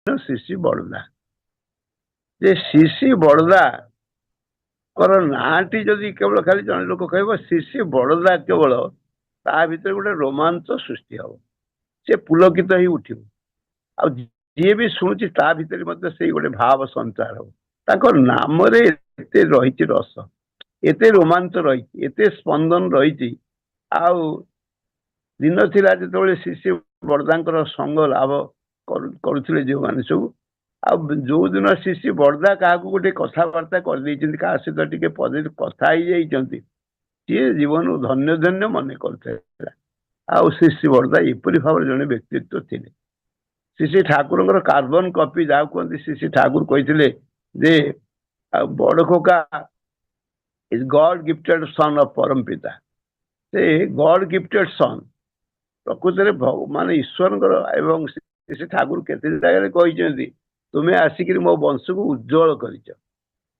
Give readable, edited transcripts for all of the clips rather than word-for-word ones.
ଶ୍ରୀ ଶ୍ରୀ ବଡ଼ଦା ଯେ ଶ୍ରୀ ଶ୍ରୀ ବଡ଼ଦା ନାଁଟି ଯଦି କେବଳ ଖାଲି ଜଣେ ଲୋକ କହିବ ଶ୍ରୀ ଶ୍ରୀ ବଡ଼ଦା କେବଳ ତା ଭିତରେ ଗୋଟେ ରୋମାଞ୍ଚ ସୃଷ୍ଟି ହବ, ସେ ପୁଲକିତ ହେଇ ଉଠିବ। ଆଉ ଯିଏ ବି ଶୁଣୁଛି ତା ଭିତରେ ମଧ୍ୟ ସେଇ ଗୋଟେ ଭାବ ସଞ୍ଚାର ହବ। ତାଙ୍କ ନାମରେ ଏତେ ରହିଛି ରସ, ଏତେ ରୋମାଞ୍ଚ ରହିଛି, ଏତେ ସ୍ପନ୍ଦନ ରହିଛି। ଆଉ ଦିନ ଥିଲା ଯେତେବେଳେ ଶ୍ରୀ ଶ୍ରୀ ବଡ଼ଦାଙ୍କର ସଙ୍ଗ ଲାଭ କରୁଥିଲେ ଯେଉଁମାନେ ସବୁ, ଆଉ ଯୋଉଦିନ ଶ୍ରୀ ଶ୍ରୀ ବଡ଼ଦା କାହାକୁ ଗୋଟେ କଥାବାର୍ତ୍ତା କରିଦେଇଛନ୍ତି, କାହା ସହିତ ଟିକେ ପଦେ କଥା ହେଇଯାଇଛନ୍ତି, ସିଏ ଜୀବନକୁ ଧନ୍ୟ ଧନ୍ୟ ମନେ କରୁଥିଲା। ଆଉ ଶ୍ରୀ ଶ୍ରୀ ବଡ଼ଦା ଏପରି ଭାବରେ ଜଣେ ବ୍ୟକ୍ତିତ୍ୱ ଥିଲେ। ଶ୍ରୀ ଶ୍ରୀ ଠାକୁରଙ୍କର କାର୍ବନ କପି ଯାହାକୁ କୁହନ୍ତି, ଶ୍ରୀ ଶ୍ରୀ ଠାକୁର କହିଥିଲେ ଯେ ବଡ଼ ଖୋକା is god gifted son of ପରମ ପିତା। ସେ ଗଡ୍ ଗିଫ୍ଟେଡ ସନ୍ ପ୍ରକୃତରେ ମାନେ ଈଶ୍ୱରଙ୍କର। ଏବଂ ଶ୍ରୀ ଠାକୁର କେତେ ଜାଗାରେ କହିଛନ୍ତି, ତୁମେ ଆସିକିରି ମୋ ବଂଶକୁ ଉଜ୍ଜଳ କରିଛ।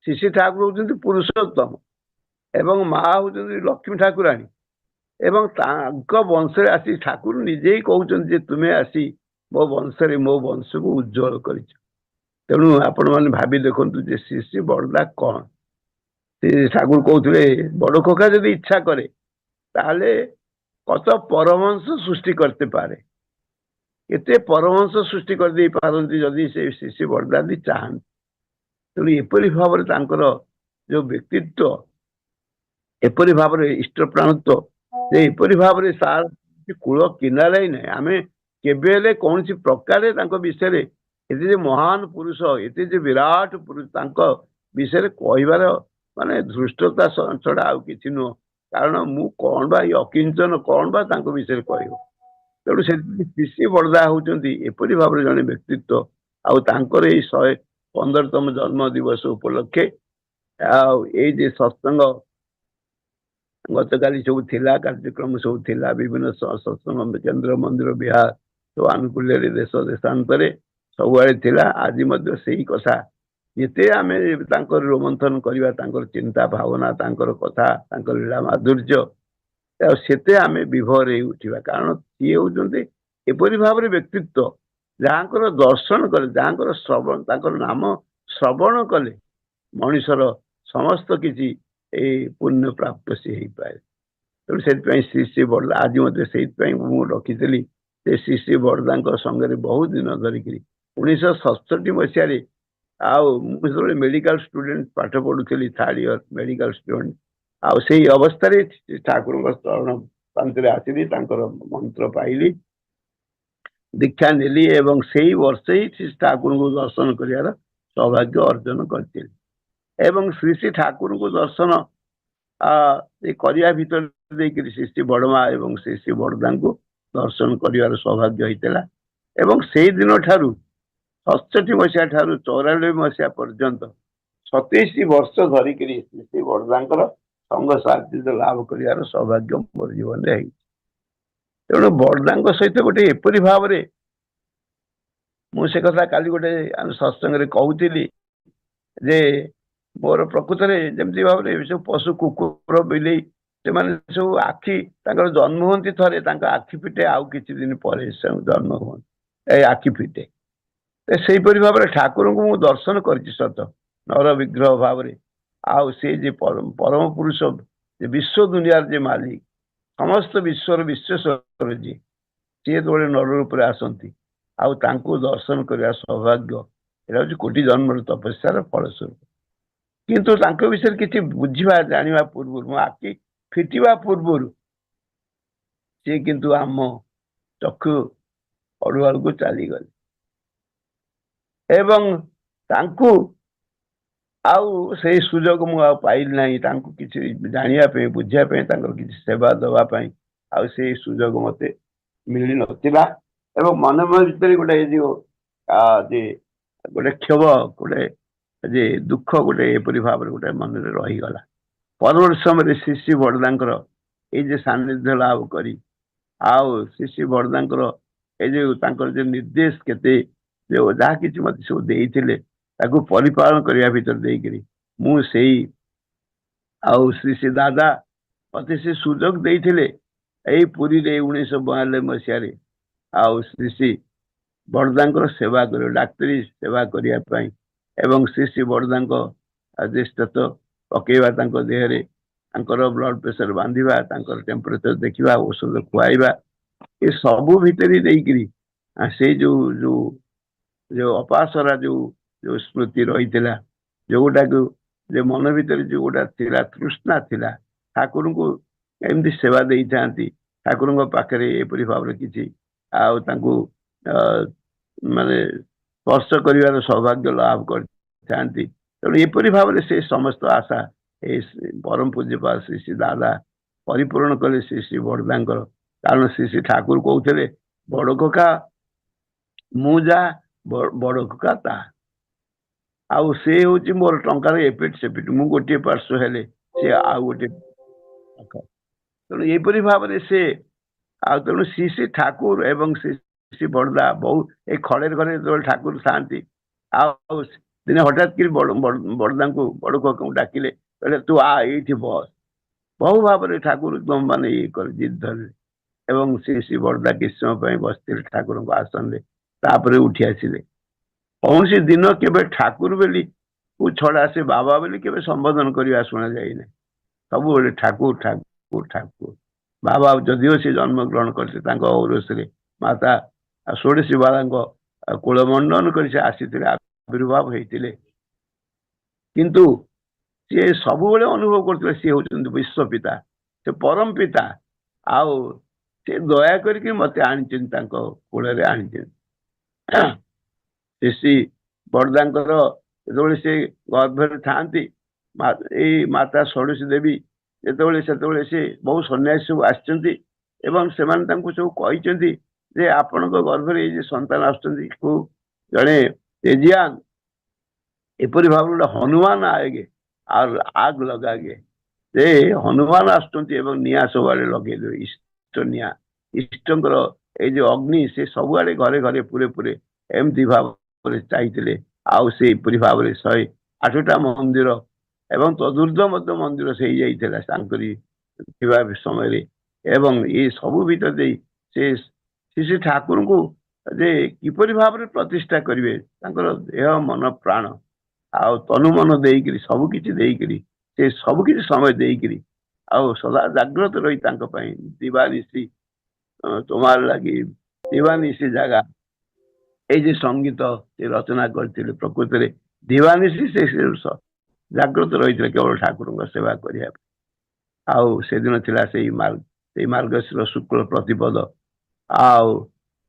ଶ୍ରୀ ଠାକୁର ହଉଛନ୍ତି ପୁରୁଷୋତ୍ତମ ଏବଂ ମା ହଉଛନ୍ତି ଲକ୍ଷ୍ମୀ ଠାକୁରାଣୀ। ଏବଂ ତାଙ୍କ ବଂଶରେ ଆସି ଠାକୁର ନିଜେ ହିଁ କହୁଛନ୍ତି ଯେ ତୁମେ ଆସି ମୋ ବଂଶରେ ମୋ ବଂଶକୁ ଉଜ୍ଜଳ କରିଛ। ତେଣୁ ଆପଣମାନେ ଭାବି ଦେଖନ୍ତୁ ଯେ ଶ୍ରୀ ଶ୍ରୀ ବଡ଼ଦା କ'ଣ। ଶ୍ରୀ ଠାକୁର କହୁଥିଲେ ବଡ଼ ଖୋକା ଯଦି ଇଚ୍ଛା କରେ ତାହେଲେ কত পরমহংস সৃষ্টি করতে পারে, এতে পরমহংস সৃষ্টি କରିଦେଇ ପାରନ୍ତି ଯଦି ସେ ଶ୍ରୀ ଶ୍ରୀ ବଡ଼ଦା ଚାହାନ୍ତି। ତେଣୁ ଏପରି ଭାବରେ ତାଙ୍କର ଯୋଉ ବ୍ୟକ୍ତିତ୍ୱ, ଏପରି ଭାବରେ ଇଷ୍ଟପ୍ରାଣତ୍ୱ, ଯେ ଏପରି ଭାବରେ ତାର କୂଳ କିନାରା ହିଁ ନାହିଁ। ଆମେ କେବେ ହେଲେ କୌଣସି ପ୍ରକାରେ ତାଙ୍କ ବିଷୟରେ ଏତେ ଯେ ମହାନ ପୁରୁଷ, ଏତେ ଯେ ବିରାଟ ପୁରୁଷ, ତାଙ୍କ ବିଷୟରେ କହିବାର ମାନେ ଧୃଷ୍ଟତା ଛଡା ଆଉ କିଛି ନୁହଁ। କାରଣ ମୁଁ କଣ ବା ଏଇ ଅକିଞ୍ଚନ କଣ ବା ତାଙ୍କ ବିଷୟରେ କହିବ। ତେଣୁ ଶ୍ରୀ ଶ୍ରୀ ବଡ଼ଦା ହଉଛନ୍ତି ଏପରି ଭାବରେ ଜଣେ ବ୍ୟକ୍ତିତ୍ୱ। ଆଉ ତାଙ୍କର ଏଇ 115ତମ ଜନ୍ମ ଦିବସ ଉପଲକ୍ଷେ ଆଉ ଏଇ ଯେ ସତ୍ସଙ୍ଗ ଗତକାଲି ସବୁ ଥିଲା, କାର୍ଯ୍ୟକ୍ରମ ସବୁ ଥିଲା, ବିଭିନ୍ନ ସତ୍ସଙ୍ଗ କେନ୍ଦ୍ର, ମନ୍ଦିର, ବିହାର ସବୁ ଆନୁକୂଲ୍ୟରେ ଦେଶ ଦେଶାନ୍ତରେ ସବୁଆଡେ ଥିଲା। ଆଜି ମଧ୍ୟ ସେଇ କଥା ଯେତେ ଆମେ ତାଙ୍କର ରୋମନ୍ଥନ କରିବା, ତାଙ୍କର ଚିନ୍ତା ଭାବନା, ତାଙ୍କର କଥା, ତାଙ୍କର ଲୀଳା ମାଧୁର୍ଯ୍ୟ, ଆଉ ସେତେ ଆମେ ବିଭୋର ହେଇ ଉଠିବା। କାରଣ ସିଏ ହଉଛନ୍ତି ଏପରି ଭାବରେ ବ୍ୟକ୍ତିତ୍ୱ ଯାହାଙ୍କର ଦର୍ଶନ କଲେ, ଯାହାଙ୍କର ଶ୍ରବଣ, ତାଙ୍କର ନାମ ଶ୍ରବଣ କଲେ ମଣିଷର ସମସ୍ତ କିଛି ଏଇ ପୁଣ୍ୟ ପ୍ରାପ୍ତ ସେ ହେଇପାରେ। ତେଣୁ ସେଥିପାଇଁ ଶ୍ରୀ ଶ୍ରୀ ବଡ଼ଦା ଆଜି ମଧ୍ୟ ସେଇଥିପାଇଁ ମୁଁ ରଖିଥିଲି ଯେ ଶ୍ରୀ ଶ୍ରୀ ବଡ଼ଦାଙ୍କ ସଙ୍ଗରେ ବହୁତ ଦିନ ଧରିକିରି 1967 ମସିହାରେ, ଆଉ ମୁଁ ଯେତେବେଳେ ମେଡିକାଲ ଷ୍ଟୁଡେଣ୍ଟ ପାଠ ପଢୁଥିଲି, 3rd ଇୟର ମେଡିକାଲ ଷ୍ଟୁଡେଣ୍ଟ, ଆଉ ସେଇ ଅବସ୍ଥାରେ ଠାକୁରଙ୍କ ଚରଣ ପାନ୍ତରେ ଆସିଲି, ତାଙ୍କର ମନ୍ତ୍ର ପାଇଲି, ଦୀକ୍ଷା ନେଲି ଏବଂ ସେଇ ବର୍ଷ ହିଁ ଶ୍ରୀ ଠାକୁରଙ୍କୁ ଦର୍ଶନ କରିବାର ସୌଭାଗ୍ୟ ଅର୍ଜନ କରିଥିଲି। ଏବଂ ଶ୍ରୀ ଶ୍ରୀ ଠାକୁରଙ୍କୁ ଦର୍ଶନ କରିବା ଭିତରେ ଦେଇକରି ଶ୍ରୀ ଶ୍ରୀ ବଡ଼ମା ଏବଂ ଶ୍ରୀ ଶ୍ରୀ ବଡ଼ଦାଙ୍କୁ ଦର୍ଶନ କରିବାର ସୌଭାଗ୍ୟ ହେଇଥିଲା। ଏବଂ ସେଇ ଦିନ ଠାରୁ 67 ମସିହା ଠାରୁ 94 ମସିହା ପର୍ଯ୍ୟନ୍ତ 27 ବର୍ଷ ଧରିକିରି ଶ୍ରୀ ଶ୍ରୀ ବଡ଼ଦାଙ୍କର ସଙ୍ଗ ସାଥିତ୍ୟ ଲାଭ କରିବାର ସୌଭାଗ୍ୟ ମୋର ଜୀବନରେ ହେଇଛି। ତେଣୁ ବଡ଼ଦାଙ୍କ ସହିତ ଗୋଟେ ଏପରି ଭାବରେ, ମୁଁ ସେ କଥା କାଲି ଗୋଟେ ସତ୍ସଙ୍ଗରେ କହୁଥିଲି ଯେ ମୋର ପ୍ରକୃତରେ ଯେମିତି ଭାବରେ ସବୁ ପଶୁ, କୁକୁର, ବିଲେଇ, ସେମାନେ ସବୁ ଆଖି ତାଙ୍କର ଜନ୍ମ ହୁଅନ୍ତି ଥରେ, ତାଙ୍କ ଆଖି ଫିଟେ ଆଉ କିଛି ଦିନ ପରେ ଜନ୍ମ ହୁଅନ୍ତି, ଏଇ ଆଖି ଫିଟେ। ସେଇପରି ଭାବରେ ଠାକୁରଙ୍କୁ ମୁଁ ଦର୍ଶନ କରିଛି ସତ, ନର ବିଗ୍ରହ ଭାବରେ। ଆଉ ସେ ଯେ ପରମ ପୁରୁଷ, ଯେ ବିଶ୍ୱ ଦୁନିଆର ଯେ ମାଲିକ, ସମସ୍ତ ବିଶ୍ୱର ବିଶ୍ଵେଶ୍ୱର ଯିଏ, ସିଏ ଯେତେବେଳେ ନର ରୂପରେ ଆସନ୍ତି ଆଉ ତାଙ୍କୁ ଦର୍ଶନ କରିବା ସୌଭାଗ୍ୟ, ଏଇଟା ହଉଛି କୋଟି ଜନ୍ମର ତପସ୍ୟାର ଫଳସ୍ୱରୂପ। କିନ୍ତୁ ତାଙ୍କ ବିଷୟରେ କିଛି ବୁଝିବା ଜାଣିବା ପୂର୍ବରୁ, ମୋ ଆଖି ଫିଟିବା ପୂର୍ବରୁ ସିଏ କିନ୍ତୁ ଆମ ଚକ୍ଷୁ ଅଡୁଆଳକୁ ଚାଲିଗଲେ। ଏବଂ ତାଙ୍କୁ ଆଉ ସେଇ ସୁଯୋଗ ମୁଁ ଆଉ ପାଇଲି ନାହିଁ, ତାଙ୍କୁ କିଛି ଜାଣିବା ପାଇଁ, ବୁଝିବା ପାଇଁ, ତାଙ୍କର କିଛି ସେବା ଦେବା ପାଇଁ ଆଉ ସେଇ ସୁଯୋଗ ମତେ ମିଳିନଥିଲା। ଏବଂ ମନେ ମନ ଭିତରେ ଗୋଟେ ଯୋଉ ଯେ ଗୋଟେ କ୍ଷୋଭ, ଗୋଟେ ଯେ ଦୁଃଖ, ଗୋଟେ ଏପରି ଭାବରେ ଗୋଟେ ମନରେ ରହିଗଲା। ପରବର୍ତ୍ତୀ ସମୟରେ ଶ୍ରୀ ଶ୍ରୀ ବଡ଼ଦାଙ୍କର ଏଇ ଯେ ସାନ୍ନିଧ୍ୟ ଲାଭ କରି, ଆଉ ଶ୍ରୀ ଶ୍ରୀ ବଡ଼ଦାଙ୍କର ଏଇ ଯୋଉ ତାଙ୍କର ଯୋଉ ନିର୍ଦ୍ଦେଶ, କେତେ ଯୋଉ ଯାହା କିଛି ମତେ ସବୁ ଦେଇଥିଲେ, ତାକୁ ପରିପାଳନ କରିବା ଭିତରେ ଦେଇକିରି ମୁଁ ସେଇ, ଆଉ ଶ୍ରୀ ଶ୍ରୀ ଦାଦା ମତେ ସେ ସୁଯୋଗ ଦେଇଥିଲେ ଏଇ ପୁରୀରେ 1992 ମସିହାରେ। ଆଉ ଶ୍ରୀ ଶ୍ରୀ ବଡ଼ଦାଙ୍କର ସେବା କରିବ, ଡାକ୍ତରୀ ସେବା କରିବା ପାଇଁ ଏବଂ ଶ୍ରୀ ଶ୍ରୀ ବଡ଼ଦାଙ୍କ ଆଦେଶତ ପକେଇବା ତାଙ୍କ ଦେହରେ, ତାଙ୍କର ବ୍ଲଡ ପ୍ରେସର ବାନ୍ଧିବା, ତାଙ୍କର ଟେମ୍ପରେଚର ଦେଖିବା, ଔଷଧ ଖୁଆଇବା, ଏ ସବୁ ଭିତରେ ଦେଇକିରି ସେଇ ଯୋଉ ଯୋଉ ଯୋଉ ଅପାସରା ଯୋଉ ଯୋଉ ସ୍ମୃତି ରହିଥିଲା, ଯୋଉଟାକୁ ଯେ ମନ ଭିତରେ ଯୋଉଟା ଥିଲା ତୃଷ୍ଣା ଥିଲା ଠାକୁରଙ୍କୁ ଏମିତି ସେବା ଦେଇଥାନ୍ତି, ଠାକୁରଙ୍କ ପାଖରେ ଏପରି ଭାବରେ କିଛି ଆଉ ତାଙ୍କୁ ମାନେ ସ୍ପର୍ଶ କରିବାର ସୌଭାଗ୍ୟ ଲାଭ କରିଥାନ୍ତି। ତେଣୁ ଏପରି ଭାବରେ ସେ ସମସ୍ତ ଆଶା ଏ ପରମ ପୂଜ୍ୟପାଦ ଶ୍ରୀ ଶ୍ରୀ ଦାଦା ପରିପୂରଣ କଲେ ଶ୍ରୀ ଶ୍ରୀ ବଡ଼ଦାଙ୍କର। କାରଣ ଶ୍ରୀ ଶ୍ରୀ ଠାକୁର କହୁଥିଲେ ବଡ଼ କକା ମୁଁ ଯା ବଡ଼ କକା ତା, ଆଉ ସେ ହଉଛି ମୋର ଟଙ୍କାର ଏପିଟ ସେପିଟ, ମୁଁ ଗୋଟିଏ ପାର୍ଶ୍ୱ ହେଲେ ସେ ଆଉ ଗୋଟେ ପାଖ। ତେଣୁ ଏପରି ଭାବରେ ସେ ଆଉ ତେଣୁ ଶ୍ରୀ ଶ୍ରୀ ଠାକୁର ଏବଂ ଶ୍ରୀ ଶ୍ରୀ ବଡ଼ଦା ବହୁ ଏଇ ଖଡେର ଘରେ ଯେତେବେଳେ ଠାକୁର ଥାଆନ୍ତି, ଆଉ ଦିନେ ହଠାତ୍ କରି ବଡ଼ଦାଙ୍କୁ ବଡ଼ କକାଙ୍କୁ ଡାକିଲେ, କହିଲେ ତୁ ଆ ଏଇଠି ବସ। ବହୁ ଭାବରେ ଠାକୁର ମାନେ ଇଏ କରି ଜିଦ୍ ଧରିଲେ ଏବଂ ଶ୍ରୀ ଶ୍ରୀ ବଡ଼ଦା କିଛି ସମୟ ପାଇଁ ବସିଥିଲେ ଠାକୁରଙ୍କ ଆସନରେ, ତାପରେ ଉଠି ଆସିଲେ। କୌଣସି ଦିନ କେବେ ଠାକୁର ବୋଲି ଛଡା ସେ ବାବା ବୋଲି କେବେ ସମ୍ବୋଧନ କରିବା ଶୁଣାଯାଇନାହିଁ। ସବୁବେଳେ ଠାକୁର ଠାକୁର ଠାକୁର। ବାବା ଯଦିଓ ସେ ଜନ୍ମଗ୍ରହଣ କରିଥିଲେ ତାଙ୍କ ଔରସରେ ମାତା ଷୋଡ଼ଶୀ ବାଳାଙ୍କ କୁଳମଣ୍ଡନ କରି ସେ ଆସିଥିଲେ, ଆବିର୍ଭାବ ହେଇଥିଲେ, କିନ୍ତୁ ସିଏ ସବୁବେଳେ ଅନୁଭବ କରୁଥିଲେ ସିଏ ହଉଛନ୍ତି ବିଶ୍ୱ ପିତା, ସେ ପରମ ପିତା, ଆଉ ସେ ଦୟା କରିକି ମତେ ଆଣିଛନ୍ତି, ତାଙ୍କ କୂଳରେ ଆଣିଛନ୍ତି। ଶ୍ରୀ ବଡ଼ଦାଙ୍କର ଯେତେବେଳେ ସେ ଗର୍ଭରେ ଥାଆନ୍ତି, ଏଇ ମାତା ଷୋଡ଼ଶୀ ଦେବୀ ସେତେବେଳେ ସେ ବହୁ ସନ୍ନ୍ୟାସୀ ସବୁ ଆସିଛନ୍ତି ଏବଂ ସେମାନେ ତାଙ୍କୁ ସବୁ କହିଛନ୍ତି ଯେ ଆପଣଙ୍କ ଗର୍ଭରେ ଏଇ ଯେ ସନ୍ତାନ ଆସୁଛନ୍ତି ଖୁବ୍ ଜଣେ ତେଜିଆନ, ଏପରି ଭାବରେ ଗୋଟେ ହନୁମାନ ଆଏଗେ ଆଉ ଆଗ ଲଗାଗେ, ଯେ ହନୁମାନ ଆସୁଛନ୍ତି ଏବଂ ନିଆଁ ସବୁଆଡେ ଲଗେଇଦେବେ, ଇଷ୍ଟ ନିଆଁ, ଇଷ୍ଟଙ୍କର ଏଇ ଯୋଉ ଅଗ୍ନି ସେ ସବୁଆଡେ ଘରେ ଘରେ ପୁରେ ପୁରେ ଏମିତି ଭାବରେ ଚାହିଁଥିଲେ। ଆଉ ସେଇପରି ଭାବରେ 108ଟା ମନ୍ଦିର ଏବଂ ଚତୁର୍ଦ୍ଧ ମଧ୍ୟ ମନ୍ଦିର ସେ ହେଇଯାଇଥିଲା ତାଙ୍କରି ଥିବା ସମୟରେ। ଏବଂ ଏ ସବୁ ଭିତରେ ଦେଇ ସେ ଶ୍ରୀ ଠାକୁରଙ୍କୁ ଯେ କିପରି ଭାବରେ ପ୍ରତିଷ୍ଠା କରିବେ, ତାଙ୍କର ଦେହ ମନ ପ୍ରାଣ ଆଉ ତନୁ ମନ ଦେଇକିରି ସବୁ କିଛି ଦେଇକିରି ସେ ସବୁ କିଛି ସମୟ ଦେଇକିରି ଆଉ ସଦା ଜାଗ୍ରତ ରହି ତାଙ୍କ ପାଇଁ ଦିବାନିଶି ତୁମାର ଲାଗି ଦିବାନିଶି ଜାଗା এই যে ସଙ୍ଗୀତ ସେ ରଚନା କରିଥିଲେ, ପ୍ରକୃତରେ ଦିବାନିଶି ସେ ଜାଗ୍ରତ ରହିଥିଲେ କେବଳ ଠାକୁରଙ୍କ ସେବା କରିବା ପାଇଁ। ଆଉ ସେଦିନ ଥିଲା ସେଇ ମାର୍ଗଶିର ଶୁକ୍ଳ ପ୍ରତିପଦ, ଆଉ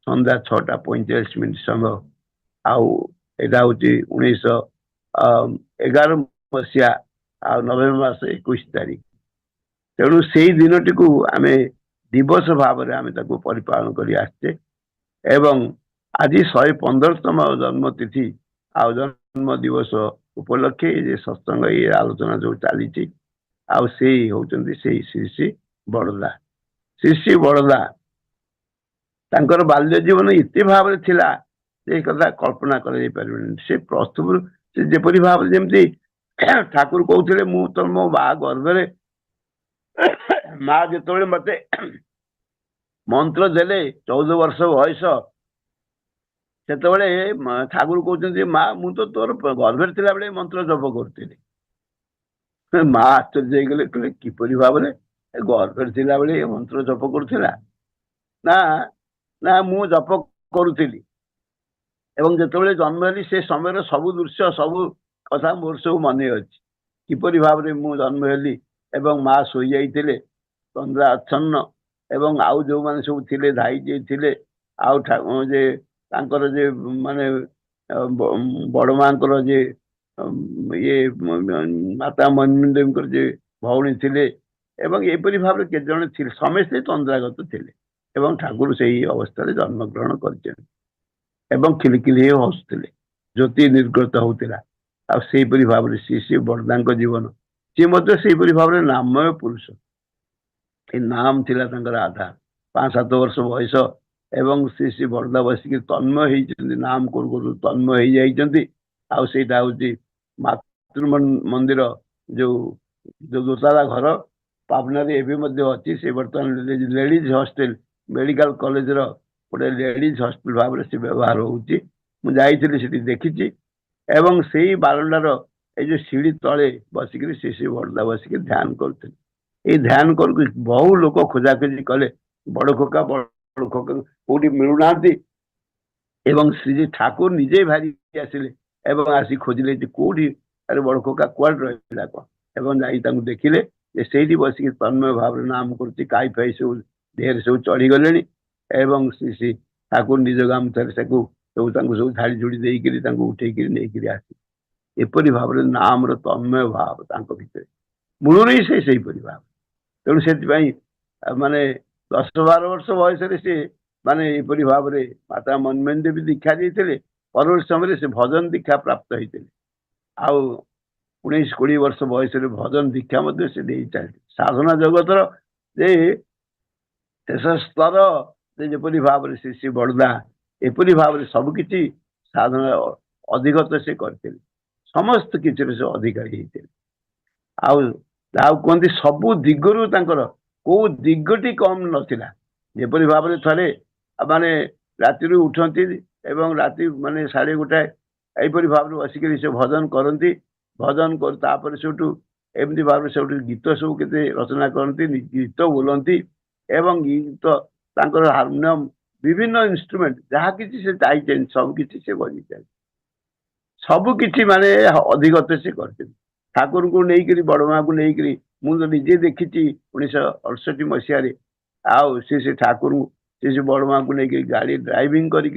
ସନ୍ଧ୍ୟା 6:45 ସମୟ, ଆଉ ଏଇଟା ହଉଛି 1911 ମସିହା ଆଉ ନଭେମ୍ବର ମାସ 21 ତାରିଖ। ତେଣୁ ସେଇ ଦିନଟିକୁ ଆମେ ଦିବସ ଭାବରେ ଆମେ ତାକୁ ପରିପାଳନ କରି ଆସିଛେ ଏବଂ ଆଜି 115ତମ ଜନ୍ମ ତିଥି ଆଉ ଜନ୍ମ ଦିବସ ଉପଲକ୍ଷେ ଏ ସତ୍ସଙ୍ଗ ଏ ଆଲୋଚନା ଯୋଉ ଚାଲିଛି, ଆଉ ସେଇ ହଉଛନ୍ତି ସେଇ ଶ୍ରୀ ଶ୍ରୀ ବଡ଼ଦା। ଶ୍ରୀ ଶ୍ରୀ ବଡ଼ଦା ତାଙ୍କର ବାଲ୍ୟ ଜୀବନ ଏତେ ଭାବରେ ଥିଲା ଯେ କଥା କଳ୍ପନା କରାଯାଇ ପାରିବନି। ସେ ପ୍ରଥମରୁ ସେ ଯେପରି ଭାବରେ ଯେମିତି ଠାକୁର କହୁଥିଲେ ମୁଁ ତ ମୋ ମା ଗର୍ଭରେ, ମା ଯେତେବେଳେ ମତେ ମନ୍ତ୍ର ଦେଲେ 14 ବର୍ଷ ବୟସ, ସେତେବେଳେ ଠାକୁର କହୁଛନ୍ତି ମା ମୁଁ ତ ତୋର ଗର୍ଭରେ ଥିଲାବେଳେ ମନ୍ତ୍ର ଜପ କରୁଥିଲି। ମା ଆଶ୍ଚର୍ଯ୍ୟ ହେଇଗଲେ, କହିଲେ କିପରି ଭାବରେ ଗର୍ଭରେ ଥିଲାବେଳେ ଏ ମନ୍ତ୍ର ଜପ କରୁଥିଲା? ନା ନା ମୁଁ ଜପ କରୁଥିଲି ଏବଂ ଯେତେବେଳେ ଜନ୍ମ ହେଲି ସେ ସମୟର ସବୁ ଦୃଶ୍ୟ ସବୁ କଥା ମୋର ସବୁ ମନେ ଅଛି, କିପରି ଭାବରେ ମୁଁ ଜନ୍ମ ହେଲି ଏବଂ ମା ଶୋଇଯାଇଥିଲେ ତନ୍ଦ୍ରା ଆଚ୍ଛନ୍ନ ଏବଂ ଆଉ ଯୋଉମାନେ ସବୁ ଥିଲେ ଧାଇ ଯିଏ ଥିଲେ ଆଉ ଯେ ତାଙ୍କର ଯେ ମାନେ ବଡ ମାଙ୍କର ଯେ ଇଏ ମାତା ମନ୍ଦିଙ୍କର ଯେ ଭଉଣୀ ଥିଲେ ଏବଂ ଏପରି ଭାବରେ କେତେ ଜଣ ଥିଲେ, ସମସ୍ତେ ତନ୍ଦ୍ରାଗତ ଥିଲେ ଏବଂ ଠାକୁର ସେଇ ଅବସ୍ଥାରେ ଜନ୍ମଗ୍ରହଣ କରିଛନ୍ତି ଏବଂ ଖିଲିଖିଲି ହେଇ ହସୁଥିଲେ, ଜ୍ୟୋତି ନିର୍ଗତ ହଉଥିଲା। ଆଉ ସେଇପରି ଭାବରେ ଶ୍ରୀ ଶ୍ରୀ ବଡ଼ଦାଙ୍କ ଜୀବନ ସିଏ ମଧ୍ୟ ସେଇପରି ଭାବରେ ନାମୟ ପୁରୁଷ, ଏ ନାମ ଥିଲା ତାଙ୍କର ଆଧାର। 5-7 ବର୍ଷ ବୟସ ଏବଂ ଶ୍ରୀ ଶ୍ରୀ ବଡ଼ଦା ବସିକି ତନ୍ମୟ ହେଇଛନ୍ତି, ନାମ କରୁ କରୁ ତନ୍ମୟ ହେଇଯାଇଛନ୍ତି। ଆଉ ସେଇଟା ହଉଛି ମାତୃ ମନ୍ଦିର ଯୋଉ ଦୋତାଲା ଘର ପାବନାରେ ଏବେ ମଧ୍ୟ ଅଛି। ସେ ବର୍ତ୍ତମାନ ଲେଡିଜ ହଷ୍ଟେଲ ମେଡିକାଲ କଲେଜର गोटे लेडीज हॉस्पिटल भाव से व्यवहार होती मुझे देखी एवं से ही बारंडार ये सीढ़ी तले बसिक श्री बड़दा बसिक ध्यान कर ध्यान कर बहु लोक खोजाखोजी कले बड़ खोका कौटी मिलूना एवं श्री ठाकुर निजे भारी आसिले एवं आसी खोजिले कौटी अरे बड़ खोका कुआड रहा कौन एवं देखिले से बसिक तन्मय भाव नाम कर काई फाई सब देह सब चढ़ीगले एवं श्री श्री ठाकुर निज गामुथार सब झाड़ी झुड़ी देकर उठेक नहीं आसी एपरी भाव नाम तन्मय भाव भीतर मूल से भाव तेणु से माने 10-12 वर्ष बयस सी माने एपरी भाव माता मनमोहन देवी दीक्षा देते परवर्त समय से भजन दीक्षा प्राप्त होते आउ 19-20 वर्ष बयस भजन दीक्षा से चलती साधना जगतर शेष स्तर जेपरी भाव श्री श्री बड़दा एपरी भाव सबकि साधना अधिगत से करते समस्त किसी से अधिकारी होते कहते सबू दिगरु कौ दिगटी कम नाला जेपरी भाव थे माने राति उठती एवं राति माने 1:30 यहपरी भाव बसिक से भजन करती भजन कर सेठू एमती भाव से गीत सब के रचना करती गीत बोलती एवं गीत हारमोनियम विभिन्न इंस्ट्रूमेंट जहाँ किसी से चाहिए सबकि से बजी चाहिए सबकि माने अधिगत से करते ठाकुर को लेकर बड़ माँ को लेकर मुझे निजे देखी 1968 मसीह आउ से ठाकुर से बड़ माँ को लेकर गाड़ी ड्राइविंग कर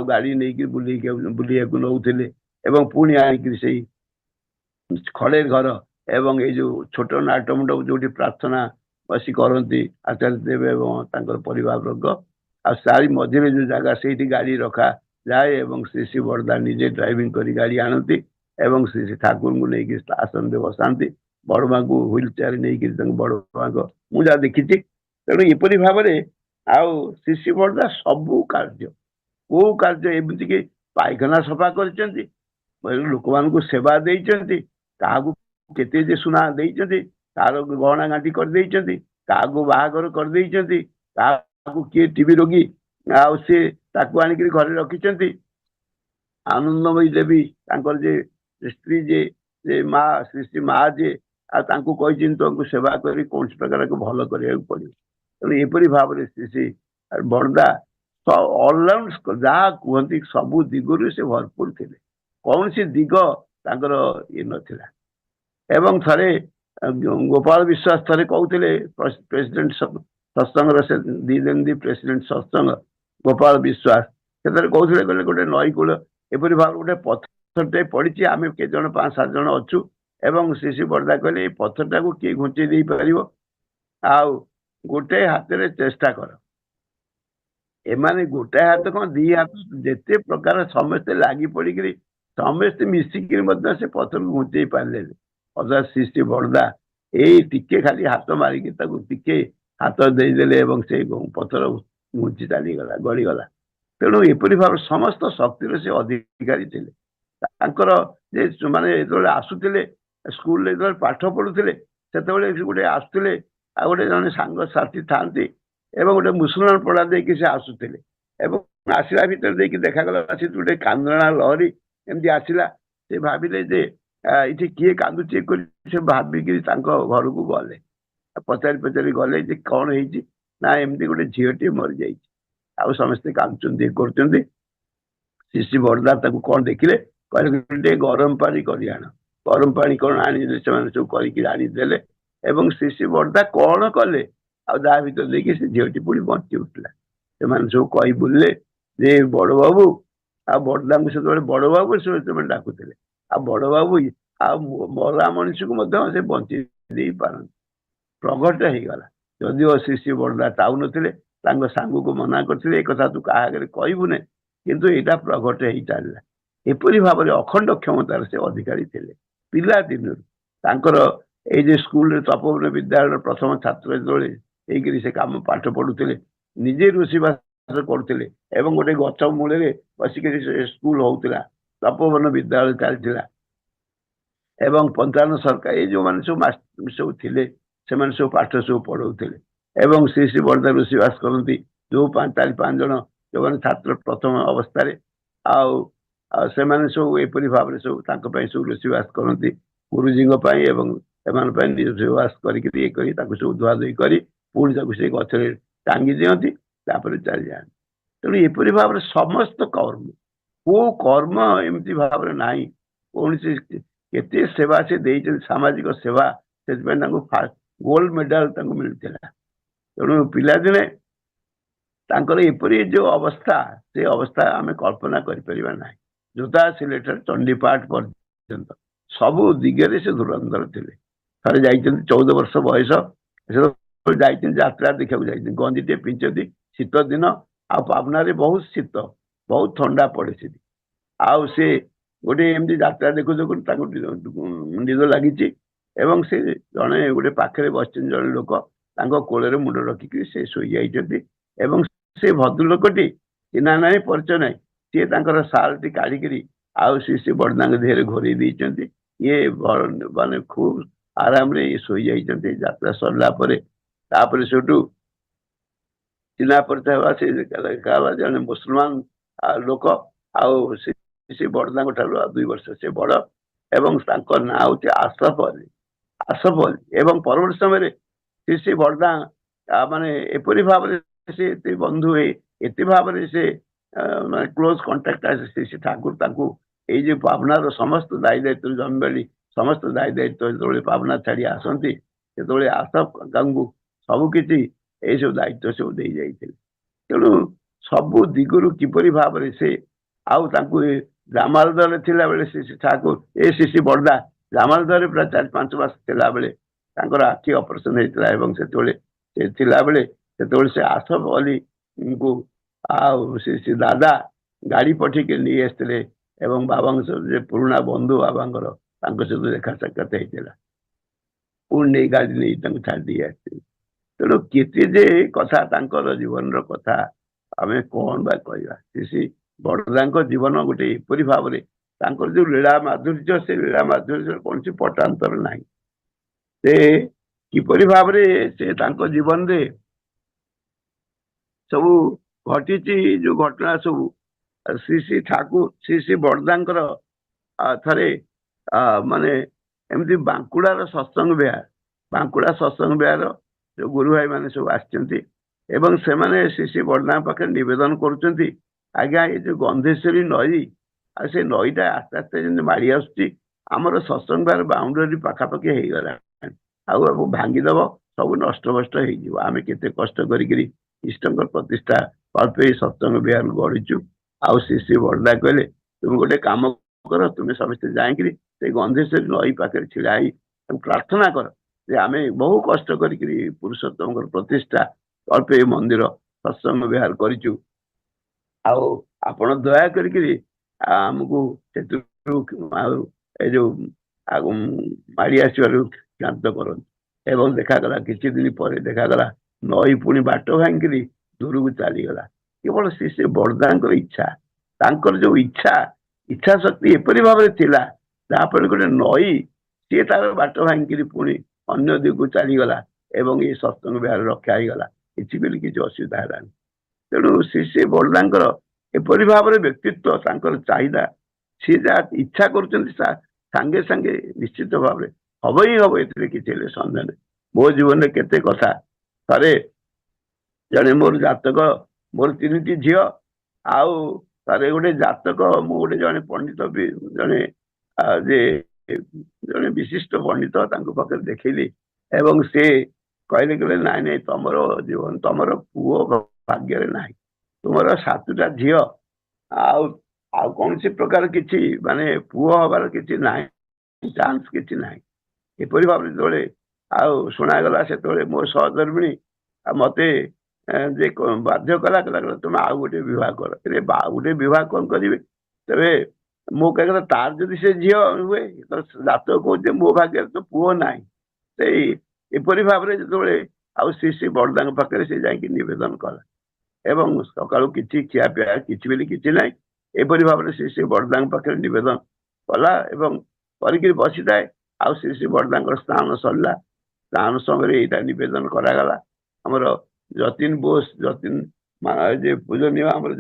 गाड़ी नहीं बुलिया नौले एवं पुणी आनिक से खड़े घर एवं ये जो छोट नाट मंडप जो प्रार्थना बसी करती आचार्य देव एवं परिवार वर्ग आ सारी मझे जो जगह से गाड़ी रखा जाए एवं श्री श्री बड़दा निजे ड्राइविंग कर गाड़ी आनती एवं श्री श्री ठाकुर को लेकिन आसन में बसाती बड़ माँ को व्हील चेयर नहीं बड़ माँ को मुझे देखी तेणु एपरी भाव आउ श्री श्री बड़दा सबू कार्य कौ कार्य एमती कि पायखाना सफा कर लोक मान सेवा देते क्या सुना देते कार गहना गांठी कर बाहागर कर किए टीबी रोगी आउ सी आनिक घरे रखी आनंदमयी देवी जे स्त्री जे माँ श्री श्री माँ जे तुमको सेवा कर कौन प्रकार को भल करा पड़ो तेणु एपरी भाव श्री श्री बड़दा ऑलराउंड जहाँ कहती सबू दिगरु से भरपूर थे कौन सी दिग ये नाला एवं थे गोपाल विश्वास थे कहते प्रेसिडेंट सत्संग से दी प्रेसिडेंट सत्संग गोपाल विश्वास से कहते गोटे नई कूल एपरी भाव गोटे पत्थरटे पड़ी आम के 5-7 जन अच्छु एवं श्री श्री बड़दा कहले पत्थरटा को किए घुंचे दे पार आउ गोटे हाथ में चेष्टा कर एमाने गोटे हाथ कौन 2 हाथ जिते प्रकार समस्ते लगी पड़ी समस्ते मिसिक से पत्थर को घुंचे पारे अर्थात श्री श्री बड़दा यही टिके खाली हाथ मारिकी टिके हाथ देदेले से पत्थर घुंची चलीगला गड़ीगला तेणु एपरी भाव समस्त शक्तिर से अधिकारी थे माने जो आसुले स्कूल पाठ पढ़ुले से गोटे आसुले आ गोटे जन सांग साथी था गोटे मुसलमान पढ़ा देकी से आसुले आसला भर देखागला से गोटे कांदना लहरी एमती आसला से भाविले ये किए कांदुचे से भाविक घर को गले पचारि पचारि गले कौन है ना एमती गोटे झीटे मरी जाइए आउ समस्ते कांदुचंती कर श्री श्री बड़दा कौन देखिले कहले गरम पानी कर आण गरम पानी कौन आनी सब करदेले श्री श्री बड़दा कौन कले आ भर देखिए से झीटी पुणी बंची उठला से सब कही बुलले जे बड़ बाबू आ बड़दा से बड़ बाबू से डाकुले आ बड़ बाबू आ मरा मनुष्य को से बंची दे पार प्रगट होगला जदिव श्री श्री बड़दा चाहू नी सांग को मना करते एक तू क्या कहबुने किंतु यहाँ प्रगट हो चलला एपरी भाव में अखंड क्षमतार से अधिकारी थे पिला दिन ये स्कूल तपोवन विद्यालय प्रथम छात्र जो से कम पाठ पढ़ुले निजे रोषेबास करुले गोटे गच मूल बसिक स्कूल होता तपोवन विद्यालय चलता पंचायन सरकार ये जो मैंने सब थे सब पाठ सब पढ़ाऊे श्री श्री बड़दा रोषेबास करती जो 4-5 जन जो मैंने छात्र प्रथम अवस्था से सब एपरी भाव सब सब रोषेईवास करती गुरुजी रोषेईवास कर सब धुआधुई कर पुणी से गचर टांगी दिखती चली जाती तेणु एपरी भाव समस्त कर्म को कर्म एमती भाव ना कौन केते सेवा से देते सामाजिक सेवा से गोल्ड मेडल मिलता तेणु पिलादिने एपरी जो अवस्था से अवस्था आम कल्पना कर जोता सिलेटर चंडीपाठ पर्यंत सबू दिगरे से धुरंधर थे थे जा 14 वर्ष बयस जात्रा देखा गंजी टे पिंचती शीत दिन आ पावना बहुत शीत बहुत ठंडा पड़े आउ से गोटे एमती जात्रा देखु निद लगी से जड़े गोटे पाखे बस जड़े लोक कोल मुंड रखिक से शोई जाइए से भद्रलोकटी चिन्हा ना परिचय ना सी साल काढ़ी सी बड़दा देहरे घोरी देते ये माने खूब आराम रे शोई जाइए यात्रा सरला सेठू चिन्हा परिचय जड़े मुसलमान लोक से बड़दा 2 वर्ष से बड़ एवं ना हूँ आसफ अली एवं परवर्त समय से बड़दा माने एपरी भाव से बंधु एत भाव से क्लोज कंटाक्ट आसे ठाकुर ये पावनार समस्त दायी दायित्व जन्मबेली समस्त दायी दायित्व जो पावना छाड़ी आसती से आसफ सबकि सब दायित्व सब दे जाते तेणु सबू दिगरु किपरि भाव से जामालदर थिला बेले श्री ठाकुर ए श्री बड़दा जामालदर पूरा 4-5 मास थिला बेले आखि ऑपरेशन होता बेले से आसफ अली को से दादा गाड़ी पठिक नहीं आसते एवं बाबा पुराणा बंधु बाबा सहित देखा साक्षात होता पुणी गाड़ी नहीं छाड़ी आसते तेणु केते कथा जीवन कथा आम कौन बा कह श्री बड़दा जीवन गोटे एपरी भाव जो लीला माधुर्य से लीला माधुर्य कौन पटांतर ना से किपरि भाव से जीवन रे सब घटी जो घटना सब श्री ठाकुर श्री बड़दा थे माने एमती बांकुड़ार सत्संग विहार जो गुरु भाई मैंने सब आसने श्री बड़दा पाखे नवेदन करुँच आज्ञा ये जो गंधेश्वरी नई से नईटा आस्ते आस्ते जमी माड़ी आसमर सत्संग विहार बाउंडरी पखापाखि हो गला भांगीदेव सब नष्ट भष्ट होमें केते कष्ट करी इष्ट प्रतिष्ठा कल्पे सत्संग विहार गढ़ीचु आउ श्री बड़दा कहले तुम गोटे कम कर तुम्हें समस्ते जाकि गंधेश्वरी नई पाखे छिड़ा प्रार्थना कर आम बहु कष्ट करी पुरुषोत्तम प्रतिष्ठा कल्पे मंदिर सत्संग विहार करूँ आपण दया करमको जो माड़ी आसवर शांत कर देखागला किसी दिन पर देखागला नई पुणी बाट भांगी दूर को चलीगला केवल श्री बड़दा इच्छा जो इच्छा शक्ति एपरी भाव जहाँफल गोटे नई सी तार बाट भांगी पुणी अन्य दिग को चलीगला ये सत्संग विहार रक्षा होगला किसी असुविधा है तेणु श्री बड़दा एपरी भाव व्यक्तित्व चाहिदा सी जहाँ इच्छा कर सांगे निश्चित भाव हम ही हम ये किसी सन्देह नहीं मो जीवन में केते कथा थे जड़े मोर जातक मोर 3टी झी आउ थे गोटे जातक मुझे जड़े पंडित जड़े जड़े विशिष्ट पंडित पाखे देखली एवं से कहले कहले नाई नाई तुम जीवन तुम पुओ भाग्य ना तुम 7टा झी आउ कौन सी प्रकार किसी माने पुओ हबार किसी ना चांस किसी ना एपरी भाव जो शुणागला से मो सहधर्मिणी मत बाध्य कला तुम आउ गोटे विवाह कर गोटे विवाह कौन करेंगे तेरे मो कह तार जदि से झी हुए तो जात कहे मो भाग्य तो पुओ ना एपरी भाव जो श्री बड़दा पाखे से जावेदन कला एवं सका कि खियापिया कि ना एपरी भाव श्री बड़दा पाखे नवेदन कला कर बसी थाए आउ श्री बड़दा स्नान सरला स्नान समय यहाँ नवेदन करागला आमर जतिन बोस जतिन ଯେ ପୂଜନୀୟ ଆମର